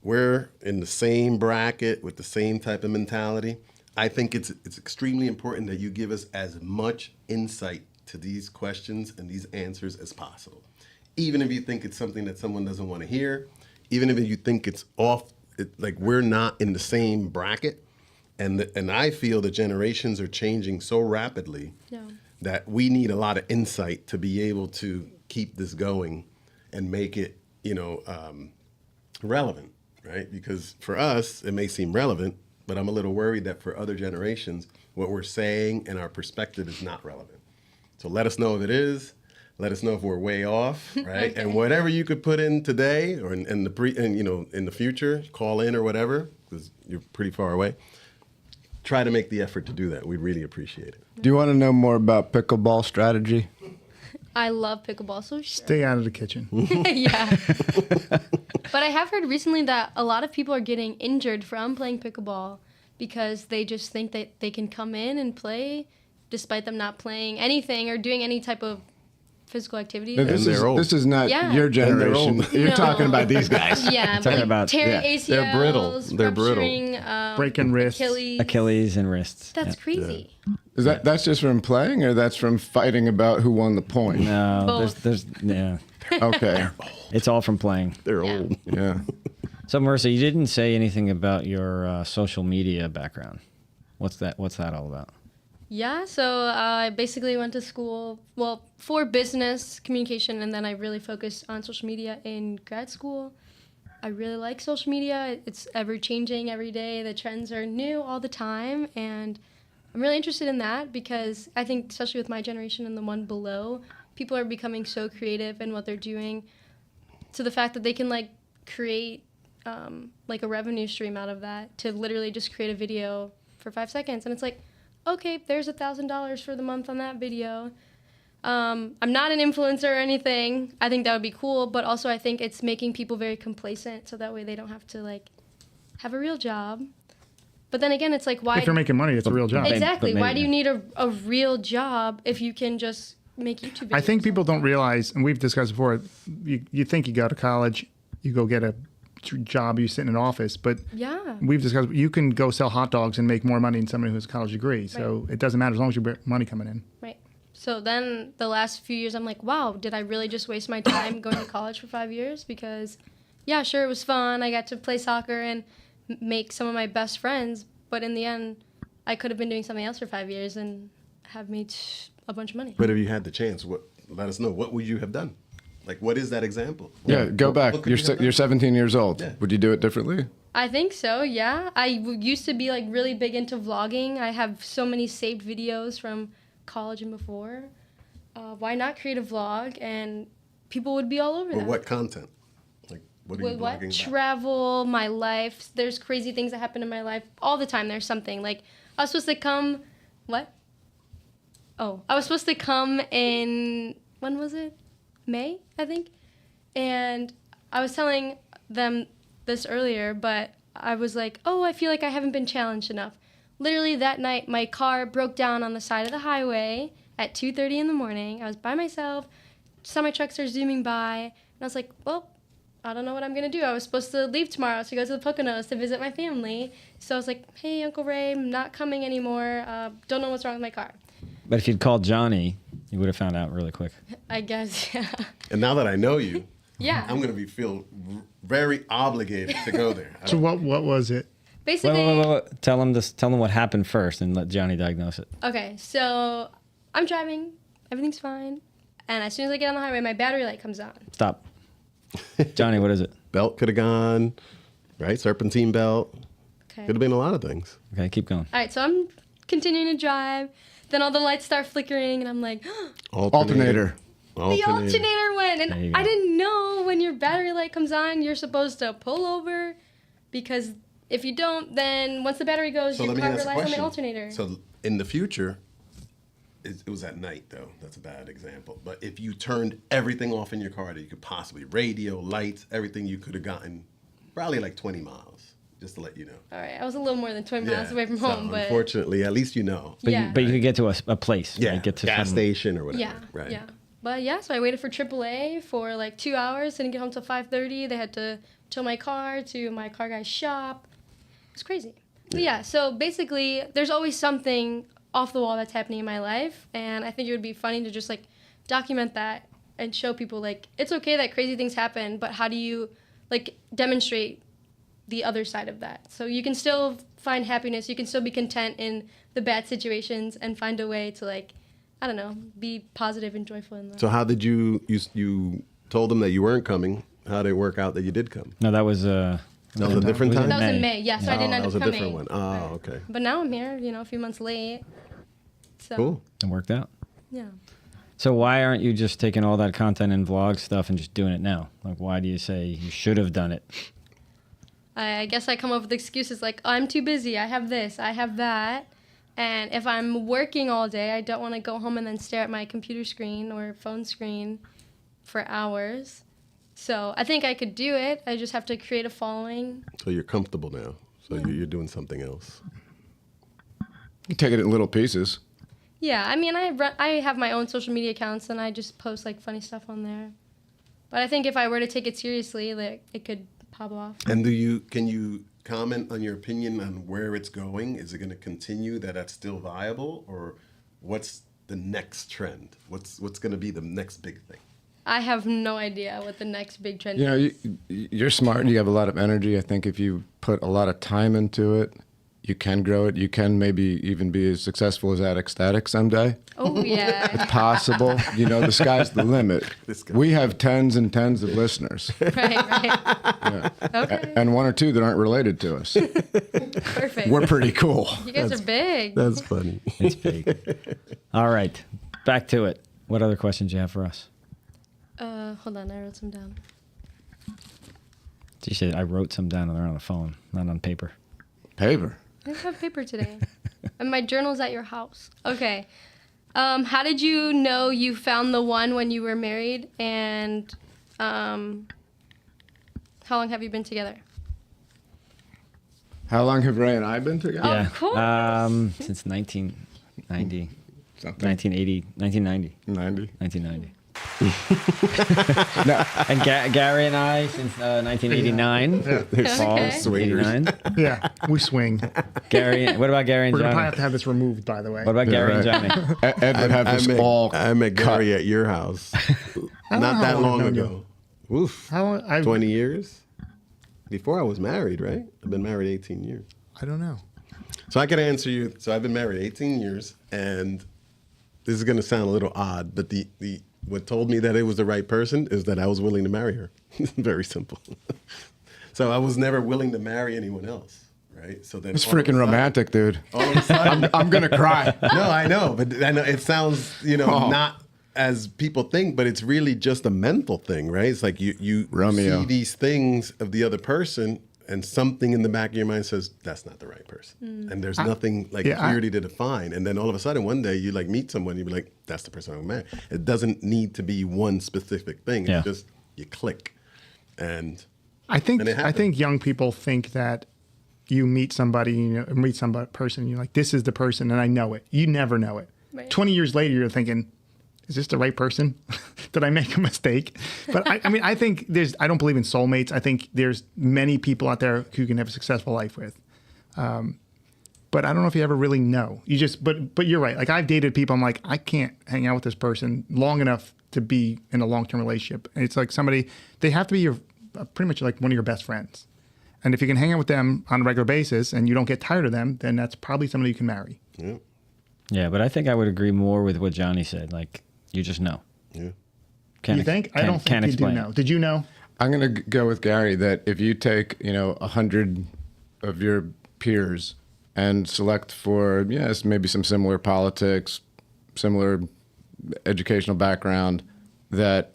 we're in the same bracket with the same type of mentality. I think it's extremely important that you give us as much insight to these questions and these answers as possible. Even if you think it's something that someone doesn't want to hear, even if you think it's off, like we're not in the same bracket. And I feel the generations are changing so rapidly Yeah. that we need a lot of insight to be able to keep this going and make it, relevant, right? Because for us, it may seem relevant, but I'm a little worried that for other generations, what we're saying and our perspective is not relevant. So let us know if it is. Let us know if we're way off, right? Okay. And whatever you could put in today or in the future, call in or whatever, because you're pretty far away. Try to make the effort to do that. We'd really appreciate it. Do you want to know more about pickleball strategy? I love pickleball, so Stay out of the kitchen. yeah. But I have heard recently that a lot of people are getting injured from playing pickleball because they just think that they can come in and play despite them not playing anything or doing any type of physical activity. This they're old. is not Yeah. your And they're generation. old. You're No. talking about these guys. Yeah, Talking like about- tearing yeah. ACLs, They're brittle. They're brittle. rupturing, Breaking wrists. Achilles. and wrists. That's crazy. Is that's just from playing, or that's from fighting about who won the point? No, Both. there's yeah. Okay. It's all from playing. They're Yeah. old. Yeah. So Marissa, you didn't say anything about your social media background. What's that all about? Yeah, so I basically went to school, for business communication, and then I really focused on social media in grad school. I really like social media. It's ever-changing every day. The trends are new all the time, and I'm really interested in that because I think, especially with my generation and the one below, people are becoming so creative in what they're doing to the fact that they can, create, a revenue stream out of that to literally just create a video for 5 seconds. And it's like, okay, there's $1,000 for the month on that video. I'm not an influencer or anything. I think that would be cool, but also I think it's making people very complacent so that way they don't have to have a real job. But then again, it's like, why? If you're making money, it's a real job. Exactly. But Why do maybe- you need a real job if you can just make YouTube videos? I think people don't realize, and we've discussed before, you think you go to college, you go get a job, you sit in an office, but Yeah. we've discussed you can go sell hot dogs and make more money than somebody who has a college degree. So it doesn't matter as long as you get money coming in. Right. So then the last few years, I'm like, wow, did I really just waste my time going to college for 5 years? Because, yeah, sure, it was fun. I got to play soccer and make some of my best friends. But in the end, I could have been doing something else for 5 years and have made a bunch of money. But if you had the chance, let us know. What would you have done? Like, what is that example? Yeah, go back. What could you have You're done? 17 years old. Yeah. Would you do it differently? I think so, yeah. Used to be like really big into vlogging. I have so many saved videos from college and before. Why not create a vlog and people would be all over Or that. what content? Like, what are you With what? blogging about? Travel, my life. There's crazy things that happen in my life all the time. There's something like I was supposed to come. What? Oh, I was supposed to come in. When was it? May, I think. And I was telling them this earlier, but I was like, oh, I feel like I haven't been challenged enough. Literally that night, my car broke down on the side of the highway at 2:30 in the morning. I was by myself. Semi-trucks are zooming by. And I was like, well, I don't know what I'm going to do. I was supposed to leave tomorrow to go to the Poconos to visit my family. So I was like, hey, Uncle Ray, I'm not coming anymore. Don't know what's wrong with my car. But if you'd called Johnny, you would have found out really quick. I guess, yeah. And now that I know you, Yeah. I'm going to feel very obligated to go there. So what was it? Basically, Wait. Tell them what happened first and let Johnny diagnose it. okay, so I'm driving. Everything's fine. And as soon as I get on the highway, my battery light comes on. Stop. Johnny, what is it? Belt could have gone, right? Serpentine belt. Okay. Could have been a lot of things. Okay, keep going. All right, so I'm continuing to drive. Then all the lights start flickering, and I'm like, Alternator. the alternator went. There you And go. I didn't know when your battery light comes on, you're supposed to pull over because if you don't, then once the battery goes, So your let me car ask a relies on the question. alternator. So in the future, it was at night though. That's a bad example. But if you turned everything off in your car that you could possibly, radio, lights, everything, you could have gotten probably like 20 miles, just to let you know. All right, I was a little more than 20 miles away from so home, but unfortunately, at least you know. But yeah. you could get to a place. Yeah, right? Get to gas some- station or whatever. yeah, right. yeah. But yeah, so I waited for AAA for like 2 hours. Didn't get home till 5:30. They had to tow my car to my car guy's shop. It's crazy. But yeah, so basically, there's always something off the wall that's happening in my life, and I think it would be funny to just like document that and show people like it's okay that crazy things happen, but how do you like demonstrate the other side of that? So you can still find happiness, you can still be content in the bad situations, and find a way to like, I don't know, be positive and joyful in life. So how did you told them that you weren't coming? How did it work out that you did come? No, that was That was a different time? That was in May. May, yeah. So I didn't end that up was a coming. different one. Oh, okay. But now I'm here, a few months late. So, Cool. It worked out. Yeah. So why aren't you just taking all that content and vlog stuff and just doing it now? Like, why do you say you should have done it? I guess I come up with excuses like, oh, I'm too busy. I have this. I have that. And if I'm working all day, I don't want to go home and then stare at my computer screen or phone screen for hours. So I think I could do it. I just have to create a following. So you're comfortable now. So you're doing something else. You take it in little pieces. Yeah, I mean, I have my own social media accounts and I just post like funny stuff on there. But I think if I were to take it seriously, like it could pop off. And can you comment on your opinion on where it's going? Is it going to continue that's still viable, or what's the next trend? What's going to be the next big thing? I have no idea what the next big trend You know, is. you're smart and you have a lot of energy. I think if you put a lot of time into it, you can grow it. You can maybe even be as successful as Addict Static someday. Oh, yeah. Possible. The sky's the limit. This guy. We have tens and tens of listeners, right. Okay. and one or two that aren't related to us. Perfect. We're pretty cool. You guys are big. That's funny. It's big. All right, back to it. What other questions you have for us? Hold on, I wrote some down. She said I wrote some down. They're on the phone, not on paper. Paper. I didn't have paper today. And my journal's at your house. Okay. How did you know you found the one when you were married? And how long have you been together? How long have Ray and I been together? Yeah. course. Since 1990, Something. 1980, 1990, 90. 1990. No, and Gary and I since 1989. Fall, Okay. Swingers. 89. Yeah, we swing. Gary, what about Gary and We're gonna probably Johnny? have to have this removed, by the way. What about Gary and right. Johnny? Ed would have this all I met cut. Gary at your house know not how that long long I've known ago. Oof. How long, 20 years? Before I was married, right? I've been married 18 years. I don't know. So I can answer you. So I've been married 18 years, and this is going to sound a little odd, but the what told me that it was the right person is that I was willing to marry her. Very simple. So I was never willing to marry anyone else, right? So then It's all of a freaking sudden- romantic, dude. All of a sudden, I'm gonna cry. no, I know, but I know it sounds, not as people think, but it's really just a mental thing, right? It's like you Romeo. see these things of the other person, and something in the back of your mind says that's not the right person, and there's nothing like clearly to define. And then all of a sudden, one day you like meet someone, you be like, that's the person I'm marrying. It doesn't need to be one specific thing. It's Yeah. just you click, and I think And it happened. young people think that you meet somebody, meet some person, and you're like, this is the person, and I know it. You never know it. Right. 20 years later, you're thinking, is this the right person? Did I make a mistake? But I think I don't believe in soulmates. I think there's many people out there who can have a successful life with. But I don't know if you ever really know. But you're right. Like I've dated people. I'm like, I can't hang out with this person long enough to be in a long-term relationship. And it's like they have to be pretty much like one of your best friends. And if you can hang out with them on a regular basis and you don't get tired of them, then that's probably somebody you can marry. yeah, Yeah, but I think I would agree more with what Johnny said. Like, you just know. yeah. Can't You ex- think? I can't- don't think can't you explain. do know. Did you know? I'm gonna go with Gary that if you take 100 of your peers and select for maybe some similar politics, similar educational background, that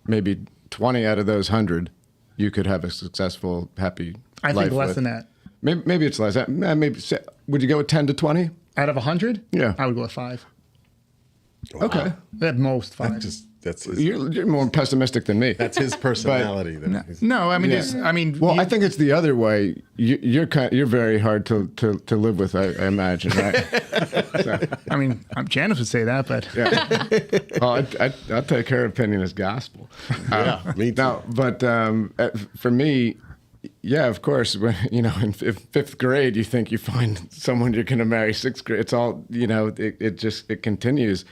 maybe 20 out of those 100 you could have a successful, happy I life think less with. than that. Maybe it's less. Would you go with 10 to 20? Out of 100? Yeah. I would go with 5. Okay. At most 5. That's his, You're more pessimistic than me. that's his personality. That No, I mean, Yeah. Well, I think it's the other way. You're very hard to live with, I imagine, right? So, I mean, Janice would say that, but yeah. Well, I'll take her opinion as gospel. Yeah, me too. No, but for me, yeah, of course. When, in fifth grade, you think you find someone you're going to marry. Sixth grade, it's all it continues,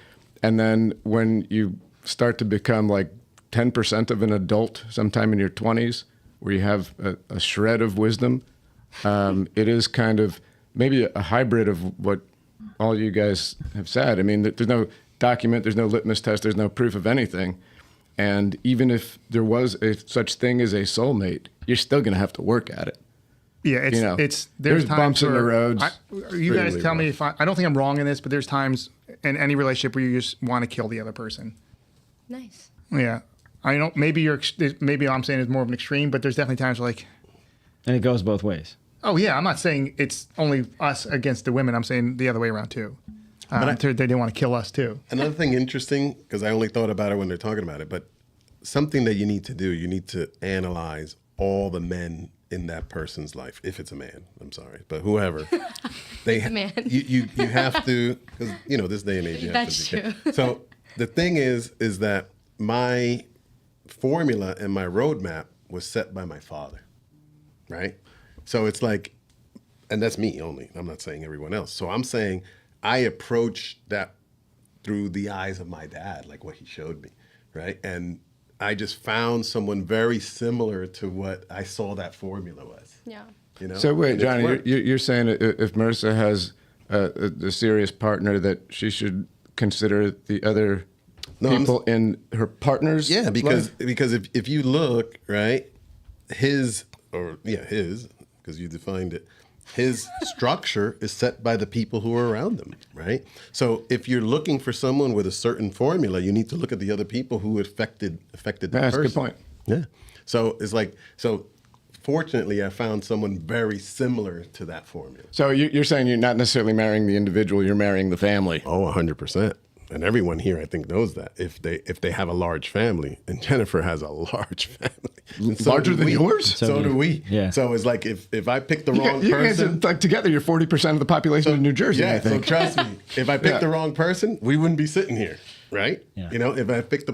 and then when you start to become like 10% of an adult, sometime in your 20s, where you have a shred of wisdom, it is kind of maybe a hybrid of what all you guys have said. I mean, there's no document, there's no litmus test, there's no proof of anything. And even if there was such thing as a soulmate, you're still going to have to work at it. yeah, there's there's bumps in the roads. You guys Really tell me rough. I don't think I'm wrong in this, but there's times in any relationship where you just want to kill the other person. Nice. Yeah, I don't. Maybe I'm saying it's more of an extreme, but there's definitely times where like, And it goes both ways. oh yeah, I'm not saying it's only us against the women. I'm saying the other way around too. They want to kill us too. Another thing interesting, because I only thought about it when they're talking about it, but something that you need to do, you need to analyze all the men in that person's life. If it's a man, I'm sorry, but whoever, a man. You have to, because this day and age, you have That's to be true. careful. So the thing is that my formula and my roadmap was set by my father, right? So it's like, and that's me only. I'm not saying everyone else. So I'm saying I approach that through the eyes of my dad, like what he showed me, right? And I just found someone very similar to what I saw that formula was. Yeah. So wait, And it's Johnny, worked. you're saying if Marissa has a serious partner, that she should consider the other people in her partner's Yeah, because life? if you look, right, his, because you defined it, his structure is set by the people who are around him, right? So if you're looking for someone with a certain formula, you need to look at the other people who affected the Yeah, person. that's a good point. Yeah. So it's like, fortunately, I found someone very similar to that formula. So you're saying you're not necessarily marrying the individual, you're marrying the family. Oh, 100%. and everyone here I think knows that if they have a large family, and Jennifer has a large family, and Larger do than we. yours? So do we. Yeah. So it's like if I pick the wrong You guys are, person, like together, you're 40% of the population of New Jersey. yeah. I think. So trust me, if I pick Yeah. the wrong person, we wouldn't be sitting here, right? Yeah. You know, if I picked the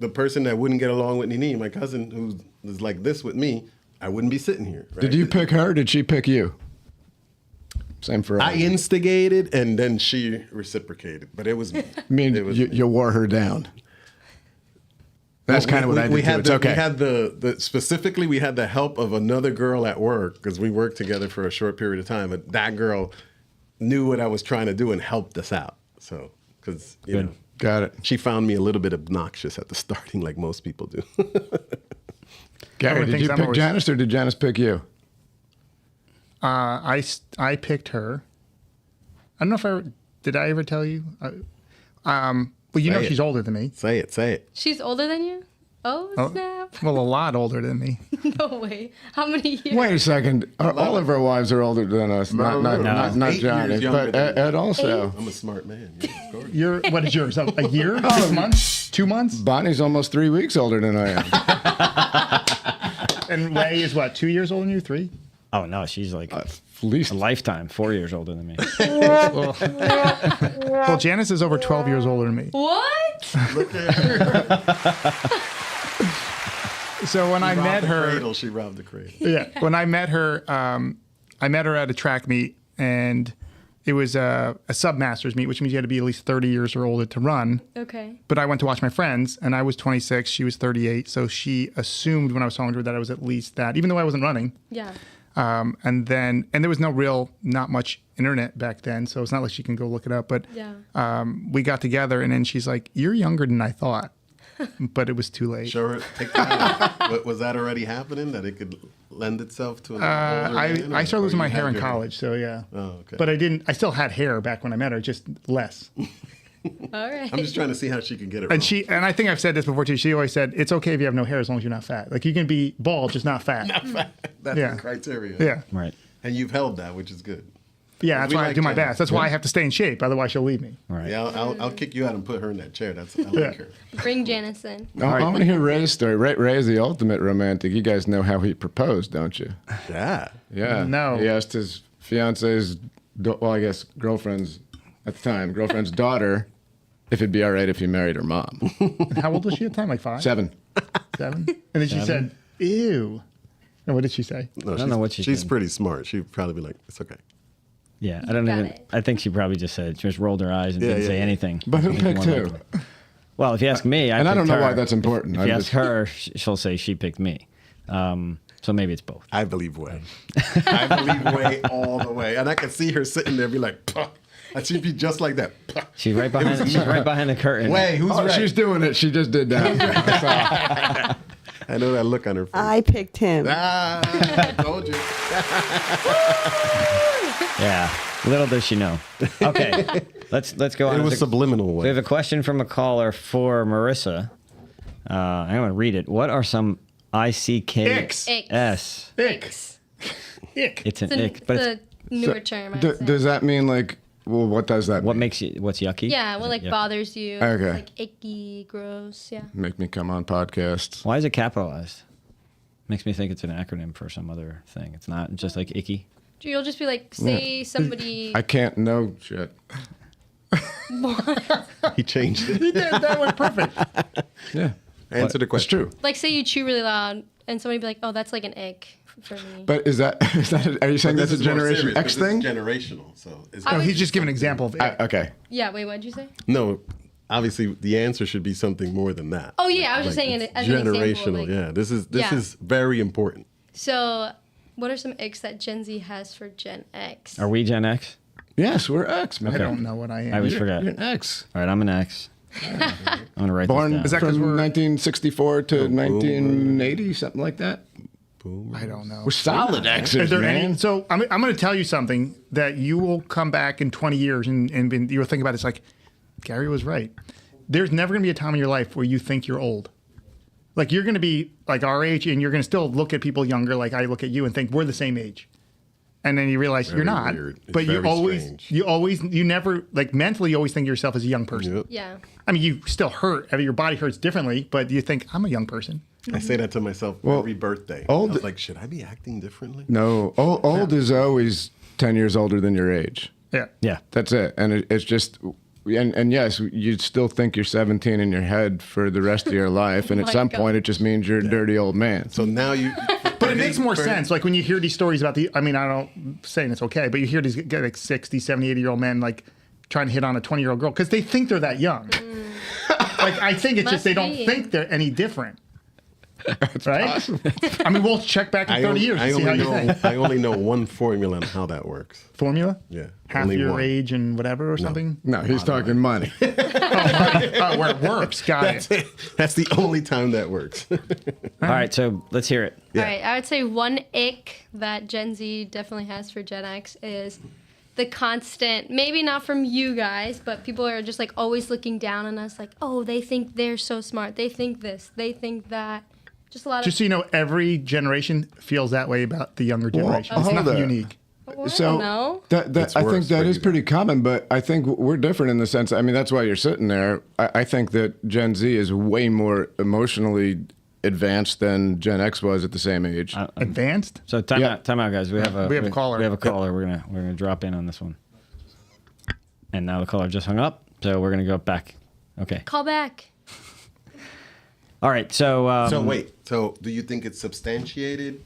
person that wouldn't get along with Nini, my cousin who is like this with me, I wouldn't be sitting here. Right? Did you pick her? Or did she pick you? Same for us. I instigated and then she reciprocated, but it was. I mean, it was you wore her down. That's kind of what I did. We had too. It's okay. We had the specifically we had the help of another girl at work because we worked together for a short period of time. But that girl knew what I was trying to do and helped us out. So because you know, Got it. she found me a little bit obnoxious at the starting, like most people do. Gary, Everyone did thinks you I'm pick always- Janice or did Janice pick you? I picked her. I don't know if did I ever tell you. Well, you know Say it. she's older than me. Say it. She's older than you? Oh, snap. Well, a lot older than me. No way. How many years? Wait a second. All of our wives are older than us. No. Not 8 years Janice, younger but than me. Ed also. I'm a smart man. Yeah, of course. You're what is yours? A year? 6 months? 2 months? Bonnie's almost 3 weeks older than I am. And Ray is what? 2 years older than you? 3? Oh no, she's like At least a lifetime, 4 years older than me. Well, Janice is over 12 years older than me. What? Look at her. So when I Robbed met the her, cradle. She robbed the cradle. yeah, when I met her at a track meet, and it was a sub-masters meet, which means you had to be at least 30 years or older to run. Okay. But I went to watch my friends, and I was 26, she was 38, so she assumed when I was talking to her that I was at least that, even though I wasn't running. Yeah. And there was not much internet back then, so it's not like she can go look it up. But Yeah. we got together, and then she's like, "You're younger than I thought," but it was too late. Show her. Take time. Was that already happening? That it could lend itself to an older man, I or- started or losing you my hair had in your- college, so yeah. Oh, okay. But I still had hair back when I met her, just less. All right. I'm just trying to see how she could get it wrong. And I think I've said this before too. She always said, "It's okay if you have no hair as long as you're not fat. Like you can be bald, just not fat." That's Yeah. the criteria. Yeah, Right. And you've held that, which is good. yeah. That's We why I like do my Janice. best. That's why I have to stay in shape. Otherwise, she'll leave me. Right. Yeah, I'll kick you out and put her in that chair. I like Yeah. her. Bring Janice in. I want to hear Ray's story. Ray is the ultimate romantic. You guys know how he proposed, don't you? Yeah. Yeah. No. He asked his fiance's, I guess girlfriend's at the time, girlfriend's daughter, if it'd be all right if he married her mom. How old was she at the time? Like 5, 7. 7? And then she said, "Ew." And what did she say? No, I don't know what she she's said. pretty smart. She'd probably be like, it's okay. Yeah, I don't Got even. it. I think she probably just said she just rolled her eyes and Yeah, didn't yeah, say yeah. anything. But who I think picked more who? likely. Well, if you ask me, And I don't picked know why her. that's important. If I'm you just- ask her, she'll say she picked me. So maybe it's both. I believe Way. I believe Way all the way. And I can see her sitting there be like, "Puh." And she'd be just like that. "Puh." She's right behind. She's right behind the curtain. Way, who's Oh, right? she's doing it. She just did that. I know that look on her face. I picked him. I told you. Yeah. Little does she know. Okay. let's go on. It was There's a- subliminal We have Way. a question from a caller for Marissa. I'm going to read it. What are some ICKS? Icks. Ick. Ick. It's an It's ick, but it's, a newer term. I'd say. Does that mean like? Well, what does that what mean? makes you? What's yucky? Yeah, what like Yeah. bothers you? Okay. Like icky, gross. Yeah. Make me come on podcasts. Why is it capitalized? Makes me think it's an acronym for some other thing. It's not just like icky. You'll just be like, say somebody. I can't know shit. He changed it. He did. That was perfect. Yeah, Answer the it's question. true. Like, say you chew really loud, and somebody be like, "Oh, that's like an ick for me." But is that are you saying This that's a is more Generation serious, X because thing? It's generational. So it's No, he's just giving an example of ick. Okay. Yeah. Wait, what'd you say? no. Obviously, the answer should be something more than that. Oh yeah, I was just saying it it's as an example. generational. Like, Yeah, this is Yeah. very important. So, what are some icks that Gen Z has for Gen X? Are we Gen X? Yes, we're X, man. I don't know what I am. I always You're, forget. you're an X. All right, I'm an X. I'm going to write Born this Is down. that 'cause from we're- 1964 to 1980, something like that. I don't know. We're solid Is X's, there man. any? So I'm going to tell you something that you will come back in 20 years and you'll think about it. It's like, Gary was right. There's never going to be a time in your life where you think you're old. Like you're going to be like our age and you're going to still look at people younger like I look at you and think we're the same age. and then you realize you're Very not. weird. It's But very strange. you never, like mentally, you always think of yourself as a young person. Yep. Yeah. I mean, you still hurt. I mean, your body hurts differently, but you think, I'm a young person. I say that to myself every birthday. I was like, should I be acting differently? No, old is always 10 years older than your age. Yeah. Yeah. That's it. And it's just, and yes, you still think you're 17 in your head for the rest of your life. And at My some God. point, it just means you're a dirty old man. So now you. But it makes more sense. Like when you hear these stories about I mean, I don't saying it's okay, but you hear these guys like 60, 70, 80-year-old men like trying to hit on a 20-year-old girl because they think they're that young. Like, I think it's just Must they don't be. think they're any different. Right? I mean, we'll check back in 30 years and see how you think. I only know one formula on how that works. Formula? Yeah. Half only your one. age and whatever or something? No, he's talking money. Oh, where it works. Got it. That's the only time that works. All right, so let's hear it. Yeah. All right, I would say one ick that Gen Z definitely has for Gen X is the constant, maybe not from you guys, but people are just like always looking down on us like, oh, they think they're so smart. They think this, they think that. Just a lot Just of. so you know, every generation feels that way about the younger generation. It's hold nothing there. unique. Well, I So don't know. that I think worse that for is you pretty guys. common, but I think we're different in the sense. I mean, that's why you're sitting there. I think that Gen Z is way more emotionally advanced than Gen X was at the same age. Advanced? So time Yeah. out, guys. We have a caller. We have a caller. We're gonna drop in on this one. And now the caller just hung up, so we're gonna go back. Okay. Call back. All right. So So wait. So do you think it's substantiated?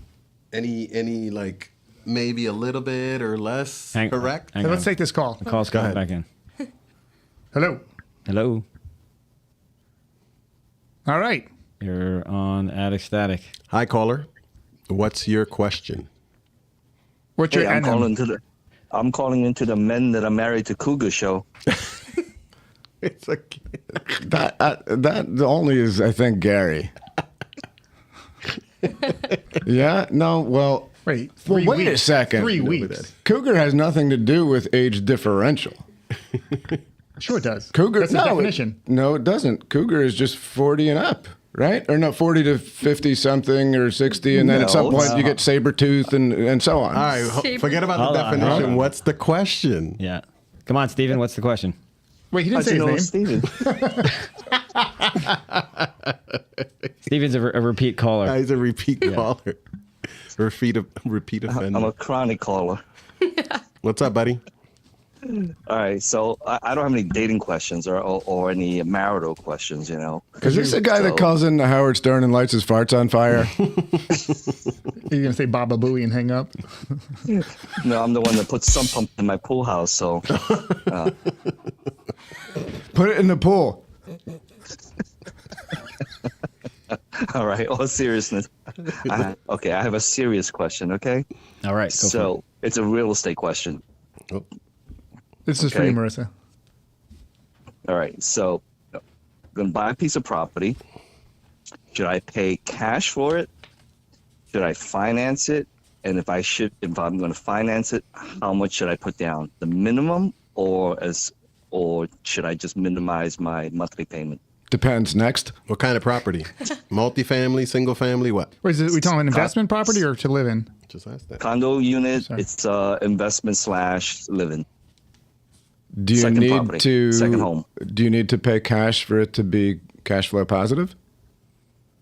Any like maybe a little bit or less correct? hang So on. let's take this call. The call's coming ahead. back in. Hello. Hello. All right. You're on Attic Static. Hi, caller. What's your question? What's your Hey, I'm NM? calling into the Men That Are Married to Cougar show. It's a That only is, I think, Gary. Yeah. No. Well. Wait, Well, 3 wait a weeks. second. 3 No, but weeks. Cougar has nothing to do with age differential. Sure it does. Cougar. That's the no, definition. no, it doesn't. Cougar is just 40 and up, right? Or no, 40 to 50 something or 60, and then at some No. point you get saber tooth and so on. All right. Forget about Hold the on, hold definition. on. What's the question? Yeah. Come on, Steven. What's the question? Wait, he didn't How'd say you his know name. Steven? Steven's a repeat caller. He's a repeat caller. Repeat offender. I'm a chronic caller. What's up, buddy? All right, so I don't have any dating questions or any marital questions, you know. Is this the guy that calls in to Howard Stern and lights his farts on fire? You're going to say Baba Booey and hang up? No, I'm the one that puts sump pump in my pool house, so Put it in the pool. all right, all seriousness. I have a serious question, okay? All right. Go for it. So it's a real estate question. Oh, This is for Okay. you, Marissa. All right, so I'm gonna buy a piece of property. Should I pay cash for it? Should I finance it? And if I'm going to finance it, how much should I put down? The minimum, or should I just minimize my monthly payment? Depends. Next. what kind of property? Multifamily, single family, what? Wait, we talking an investment property or to live in? Just ask that. Condo unit. Sorry. It's investment / living. Do you Second need property. to Second home. Do you need to pay cash for it to be cash flow positive?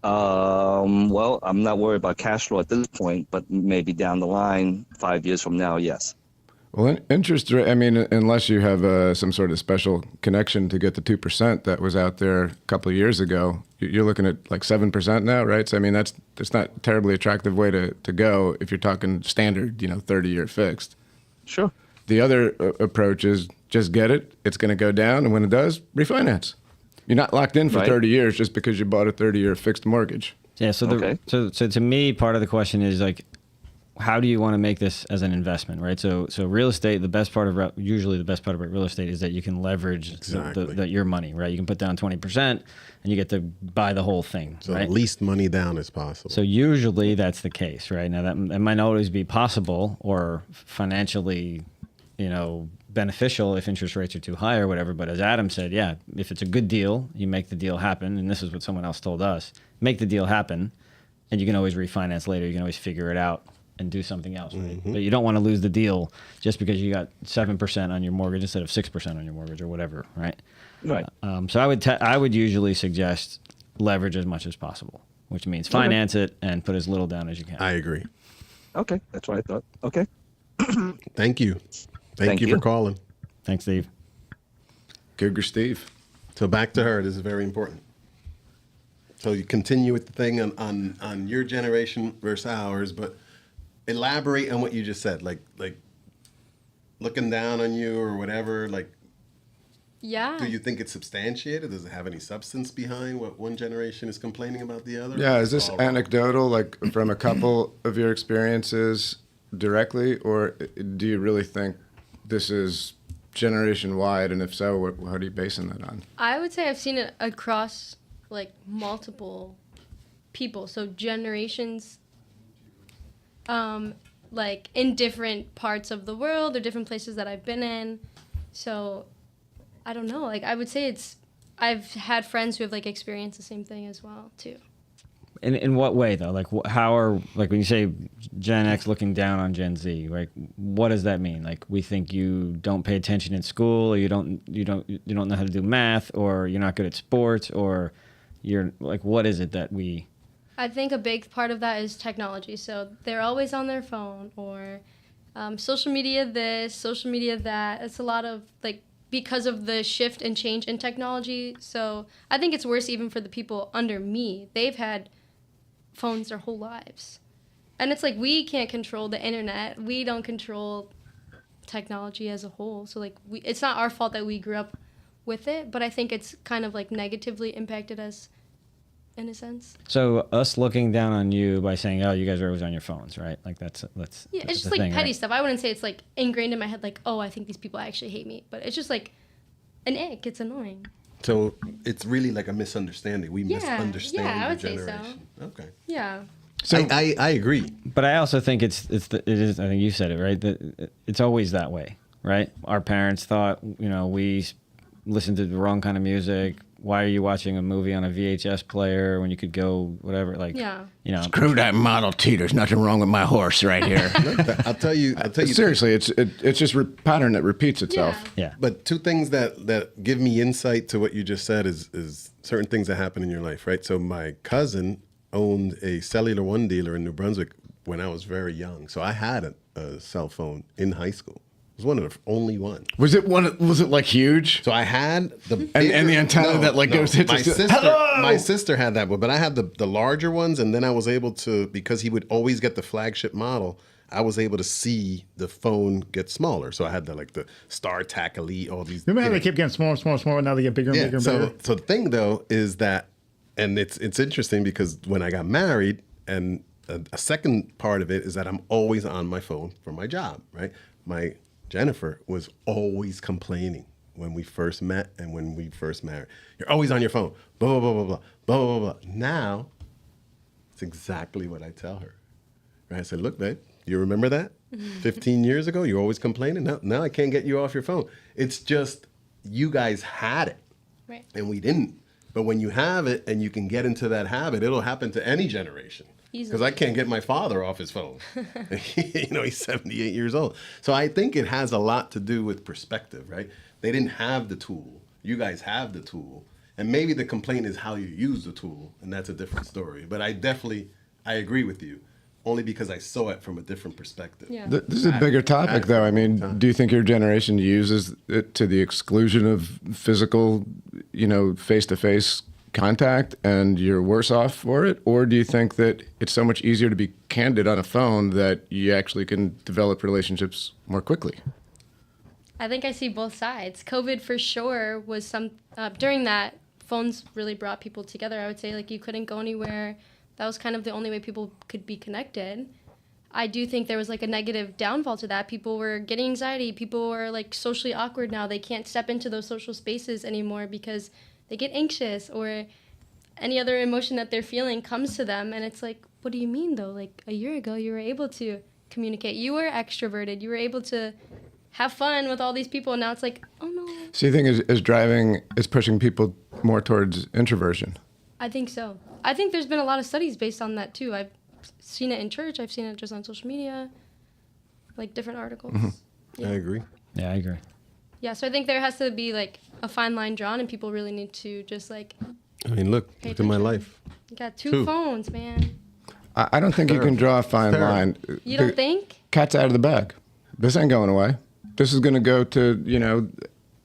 Well, I'm not worried about cash flow at this point, but maybe down the line, 5 years from now, yes. Well, interest rate. I mean, unless you have some sort of special connection to get the 2% that was out there a couple of years ago, you're looking at like 7% now, right? So I mean, that's not a terribly attractive way to go if you're talking standard, 30-year fixed. Sure. The other approach is just get it. It's going to go down, and when it does, refinance. You're not locked in for Right. 30 years just because you bought a 30-year fixed mortgage. Yeah. So Okay. so to me, part of the question is like, how do you want to make this as an investment, right? So real estate, usually the best part about real estate is that you can leverage Exactly. your money, right? You can put down 20% and you get to buy the whole thing, So right? least money down as possible. So usually that's the case, right? Now that might not always be possible or financially, beneficial if interest rates are too high or whatever. But as Adam said, yeah, if it's a good deal, you make the deal happen. And this is what someone else told us: make the deal happen, and you can always refinance later. You can always figure it out and do something else, right? But you don't want to lose the deal just because you got 7% on your mortgage instead of 6% on your mortgage or whatever, right? Right. So I would usually suggest leverage as much as possible, which means finance it and put as little down as you can. I agree. Okay, that's what I thought. Okay. Thank you. Thank you for calling. Thanks, Steve. Cougar Steve. So back to her. This is very important. So you continue with the thing on your generation versus ours, but elaborate on what you just said, like looking down on you or whatever. Like, Yeah. do you think it's substantiated? Does it have any substance behind what one generation is complaining about the other? Yeah, is this All wrong? anecdotal, like from a couple of your experiences directly, or do you really think this is generation wide? And if so, what are you basing that on? I would say I've seen it across like multiple people, so generations, like in different parts of the world or different places that I've been in. So I don't know. Like I would say I've had friends who have like experienced the same thing as well too. In what way though? Like how are, like when you say Gen X looking down on Gen Z, like what does that mean? Like we think you don't pay attention in school, or you don't know how to do math, or you're not good at sports, or you're like, what is it that we? I think a big part of that is technology. So they're always on their phone, or social media this, social media that. It's a lot of like, because of the shift and change in technology. So I think it's worse even for the people under me. They've had phones their whole lives. And it's like, we can't control the internet. We don't control technology as a whole. So like, it's not our fault that we grew up with it, but I think it's kind of like negatively impacted us in a sense. So us looking down on you by saying, oh, you guys are always on your phones, right? Like that's Yeah, that's it's just the like thing, petty right? stuff. I wouldn't say it's like ingrained in my head, like, oh, I think these people actually hate me. But it's just like an ick. It's annoying. So it's really like a misunderstanding. We Yeah, misunderstand yeah, I your would say so. generation. Okay. Yeah. So I agree. But I also think it is. I think you said it right. That it's always that way, right? Our parents thought, we listened to the wrong kind of music. Why are you watching a movie on a VHS player when you could go whatever? Like, Yeah. Screw that Model T. There's nothing wrong with my horse right here. I'll tell you. Seriously, it's just pattern that repeats itself. Yeah. But two things that give me insight to what you just said is certain things that happen in your life, right? So my cousin owned a Cellular One dealer in New Brunswick when I was very young. So I had a cell phone in high school. It was one of the only ones. Was it like huge? So I had the And the antenna that goes hits my us- sister. Hello! My sister had that one, but I had the larger ones, and then I was able to, because he would always get the flagship model. I was able to see the phone get smaller. So I had the StarTAC Elite, all these. Remember how they kept getting smaller, smaller, smaller? Now they get bigger and bigger and bigger. So the thing though is that, and it's interesting because when I got married, and a second part of it is that I'm always on my phone for my job, right? My Jennifer was always complaining when we first met and when we first married. You're always on your phone. Blah, blah, blah, blah, blah, blah, blah, blah. Now, it's exactly what I tell her. Right? I said, look, babe, you remember that? 15 years ago, you were always complaining. Now I can't get you off your phone. It's just you guys had it, Right. and we didn't. But when you have it and you can get into that habit, it'll happen to any generation. Because I can't get my father off his phone. He's 78 years old. So I think it has a lot to do with perspective, right? They didn't have the tool. You guys have the tool. And maybe the complaint is how you use the tool, and that's a different story. But I agree with you, only because I saw it from a different perspective. Yeah. This is a bigger topic, though. I mean, do you think your generation uses it to the exclusion of physical, face-to-face contact, and you're worse off for it? Or do you think that it's so much easier to be candid on a phone that you actually can develop relationships more quickly? I think I see both sides. COVID for sure was during that, phones really brought people together. I would say like you couldn't go anywhere. That was kind of the only way people could be connected. I do think there was like a negative downfall to that. People were getting anxiety. People were like socially awkward now. They can't step into those social spaces anymore because they get anxious, or any other emotion that they're feeling comes to them. And it's like, what do you mean though? Like a year ago, you were able to communicate. You were extroverted. You were able to have fun with all these people. And now it's like, oh no. So you think is pushing people more towards introversion? I think so. I think there's been a lot of studies based on that too. seen it in church. I've seen it just on social media, like different articles. I agree. Yeah, I agree. Yeah, so I think there has to be like a fine line drawn, and people really need to just like. I mean, look Pay at my attention. life. You got two Two. phones, man. I don't think you can draw a fine Terrible. line. You The don't think? Cat's out of the bag. This ain't going away. This is going to go to, you know,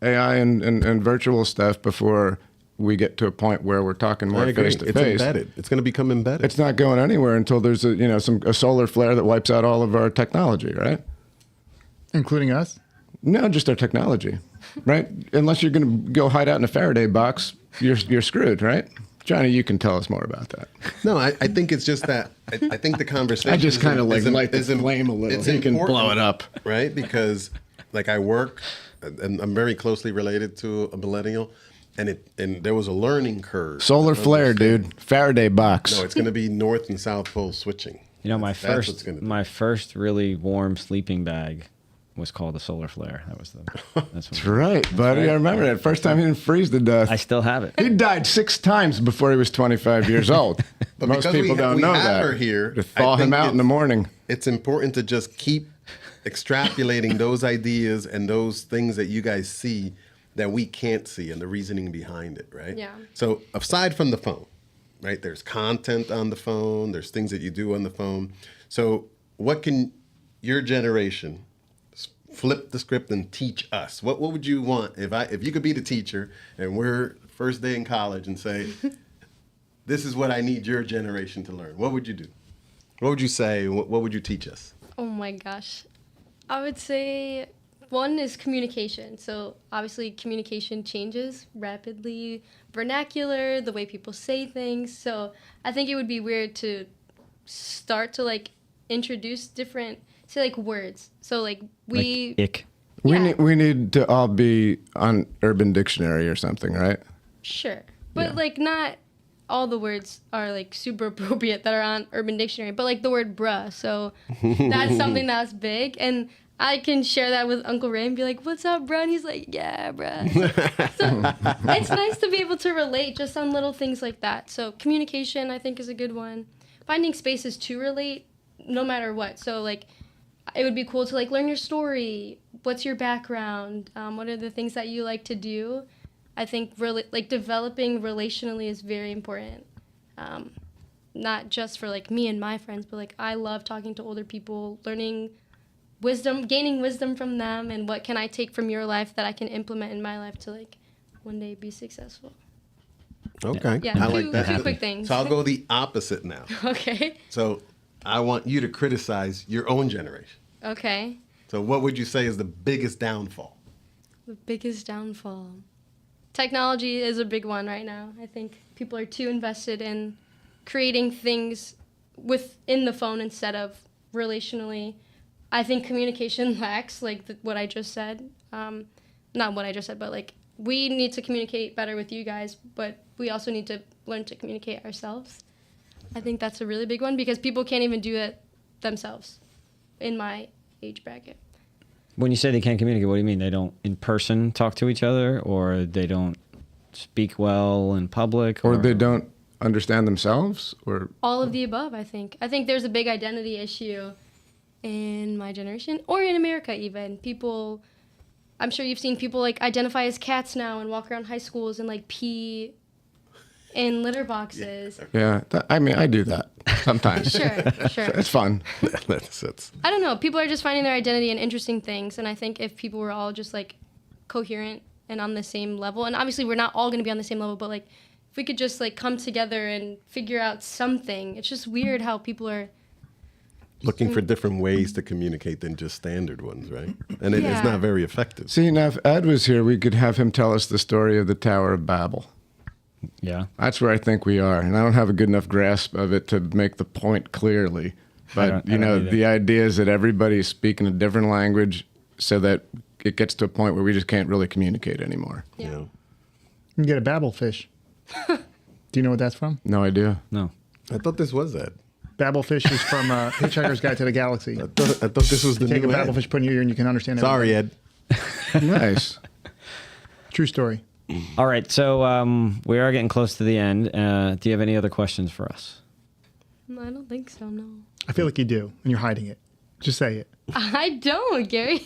AI and virtual stuff before we get to a point where we're talking I more agree. face to It's face. embedded. It's going to become embedded. It's not going anywhere until there's a solar flare that wipes out all of our technology, right? Including us. No, just our technology, right? Unless you're going to go hide out in a Faraday box, you're screwed, right? Johnny, you can tell us more about that. No, I think it's just that. I think the conversation. I just kind of like light the is im- flame a little. It's He can blow important, it up. right? Because like I work, and I'm very closely related to a millennial, and there was a learning curve. Solar flare, Understand- dude. Faraday box. No, it's going to be north and south pole switching. You know, That's what's gonna do. my first really warm sleeping bag was called a solar flare. That's That's right, buddy. I remember that. First time he didn't freeze to death. I still have it. He died 6 times before he was 25 years old. But Most because people don't we know have that. her here, To I thaw him think out in the morning. It's important to just keep extrapolating those ideas and those things that you guys see that we can't see and the reasoning behind it, right? Yeah. So aside from the phone, right? There's content on the phone. There's things that you do on the phone. So what can your generation flip the script and teach us? What would you want if you could be the teacher and we're first day in college and say, this is what I need your generation to learn? What would you do? What would you say? What would you teach us? Oh my gosh. I would say one is communication. So obviously communication changes rapidly, vernacular, the way people say things. So I think it would be weird to start to like introduce different, say like words. So like we, Like ick. Yeah. We need to all be on Urban Dictionary or something, right? sure, but Yeah. like not all the words are like super appropriate that are on Urban Dictionary, but like the word bruh. So that's something that's big. And I can share that with Uncle Ray and be like, what's up, bruh? And he's like, yeah, bruh. So it's nice to be able to relate just on little things like that. So communication, I think, is a good one. Finding spaces to relate no matter what. So like it would be cool to like learn your story. What's your background? What are the things that you like to do? I think really like developing relationally is very important. Not just for like me and my friends, but like I love talking to older people, learning wisdom, gaining wisdom from them, and what can I take from your life that I can implement in my life to like one day be successful. Okay. Yeah, I like that. two quick things. So I'll go the opposite now. Okay. So I want you to criticize your own generation. Okay. So what would you say is the biggest downfall? The biggest downfall. Technology is a big one right now. I think people are too invested in creating things within the phone instead of relationally. I think communication lacks, like what I just said. Not what I just said, but like we need to communicate better with you guys, but we also need to learn to communicate ourselves. I think that's a really big one because people can't even do it themselves in my age bracket. When you say they can't communicate, what do you mean? They don't in person talk to each other, or they don't speak well in public, Or they don't understand themselves? Or All of the above, I think. I think there's a big identity issue in my generation, or in America even. People, I'm sure you've seen people like identify as cats now and walk around high schools and like pee in litter boxes. yeah, I do that sometimes. Sure. It's fun. That's I don't know. People are just finding their identity in interesting things, and I think if people were all just like coherent and on the same level, and obviously we're not all going to be on the same level, but like if we could just like come together and figure out something. It's just weird how people are. looking for different ways to communicate than just standard ones, right? And it's Yeah. not very effective. See, now if Ed was here, we could have him tell us the story of the Tower of Babel. Yeah. That's where I think we are. And I don't have a good enough grasp of it to make the point clearly. But, I don't either. the idea is that everybody's speaking a different language so that it gets to a point where we just can't really communicate anymore. Yeah. You know? You can get a babble fish. Do you know what that's from? No idea. No. I thought this was that. Babblefish is from Hitchhiker's Guide to the Galaxy. I thought this was the Take a new ad. babblefish, put it in your ear, and you can understand it. Sorry, Ed. Nice. True story. All right. So we are getting close to the end. Do you have any other questions for us? I don't think so. No. I feel like you do, and you're hiding it. Just say it. I don't, Gary.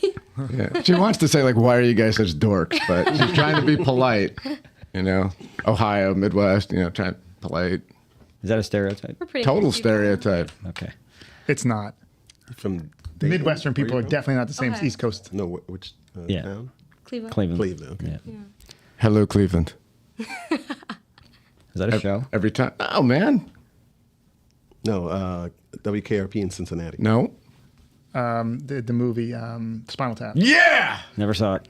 Yeah. She wants to say, like, why are you guys such dorks? But she's trying to be polite, you know? Ohio, Midwest, you know, trying polite. Is that a stereotype? We're pretty Total nice people. stereotype. Okay. It's not. From Dayton? Midwestern people Where are you from? definitely not the same as Okay. East Coast. No, which Yeah. town? Cleveland. Cleveland. Cleveland. Okay. Yeah. Hello, Cleveland. Is that a show? Every time. Oh, man. No, WKRP in Cincinnati. No. The movie Spinal Tap. Yeah! Never saw it.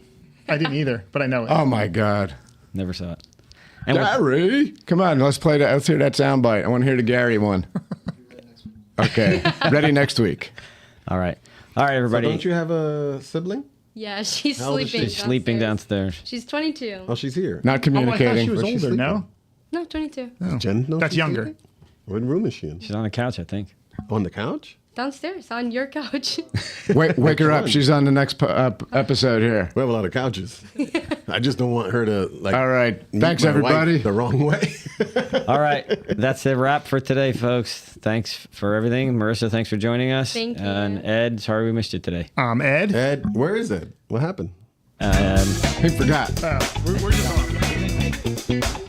I didn't either, but I know it. Oh, my God. Never saw it. And with- Gary! Come on, let's play that. Let's hear that soundbite. I want to hear the Gary one. Okay. Ready next week. all right. All right, So everybody. don't you have a sibling? Yeah, she's How old is sleeping. she? She's sleeping downstairs. She's 22. Oh, she's here. Not Oh, I thought communicating. she was Where's she older. No, No, 22. Does Jen know that's she's younger. sleeping? What room is she in? She's on the couch, I think. On the couch? Downstairs on your couch. Wake her up. one? She's on the next episode here. We have a lot of couches. I just don't want her to like. All right. meet Thanks, my wife everybody. The wrong way. All right. That's a wrap for today, folks. Thanks for everything. Marissa, thanks for joining us. Thank you. And Ed, sorry we missed you today. Ed. Ed, where is Ed? What happened? He forgot. We're just on.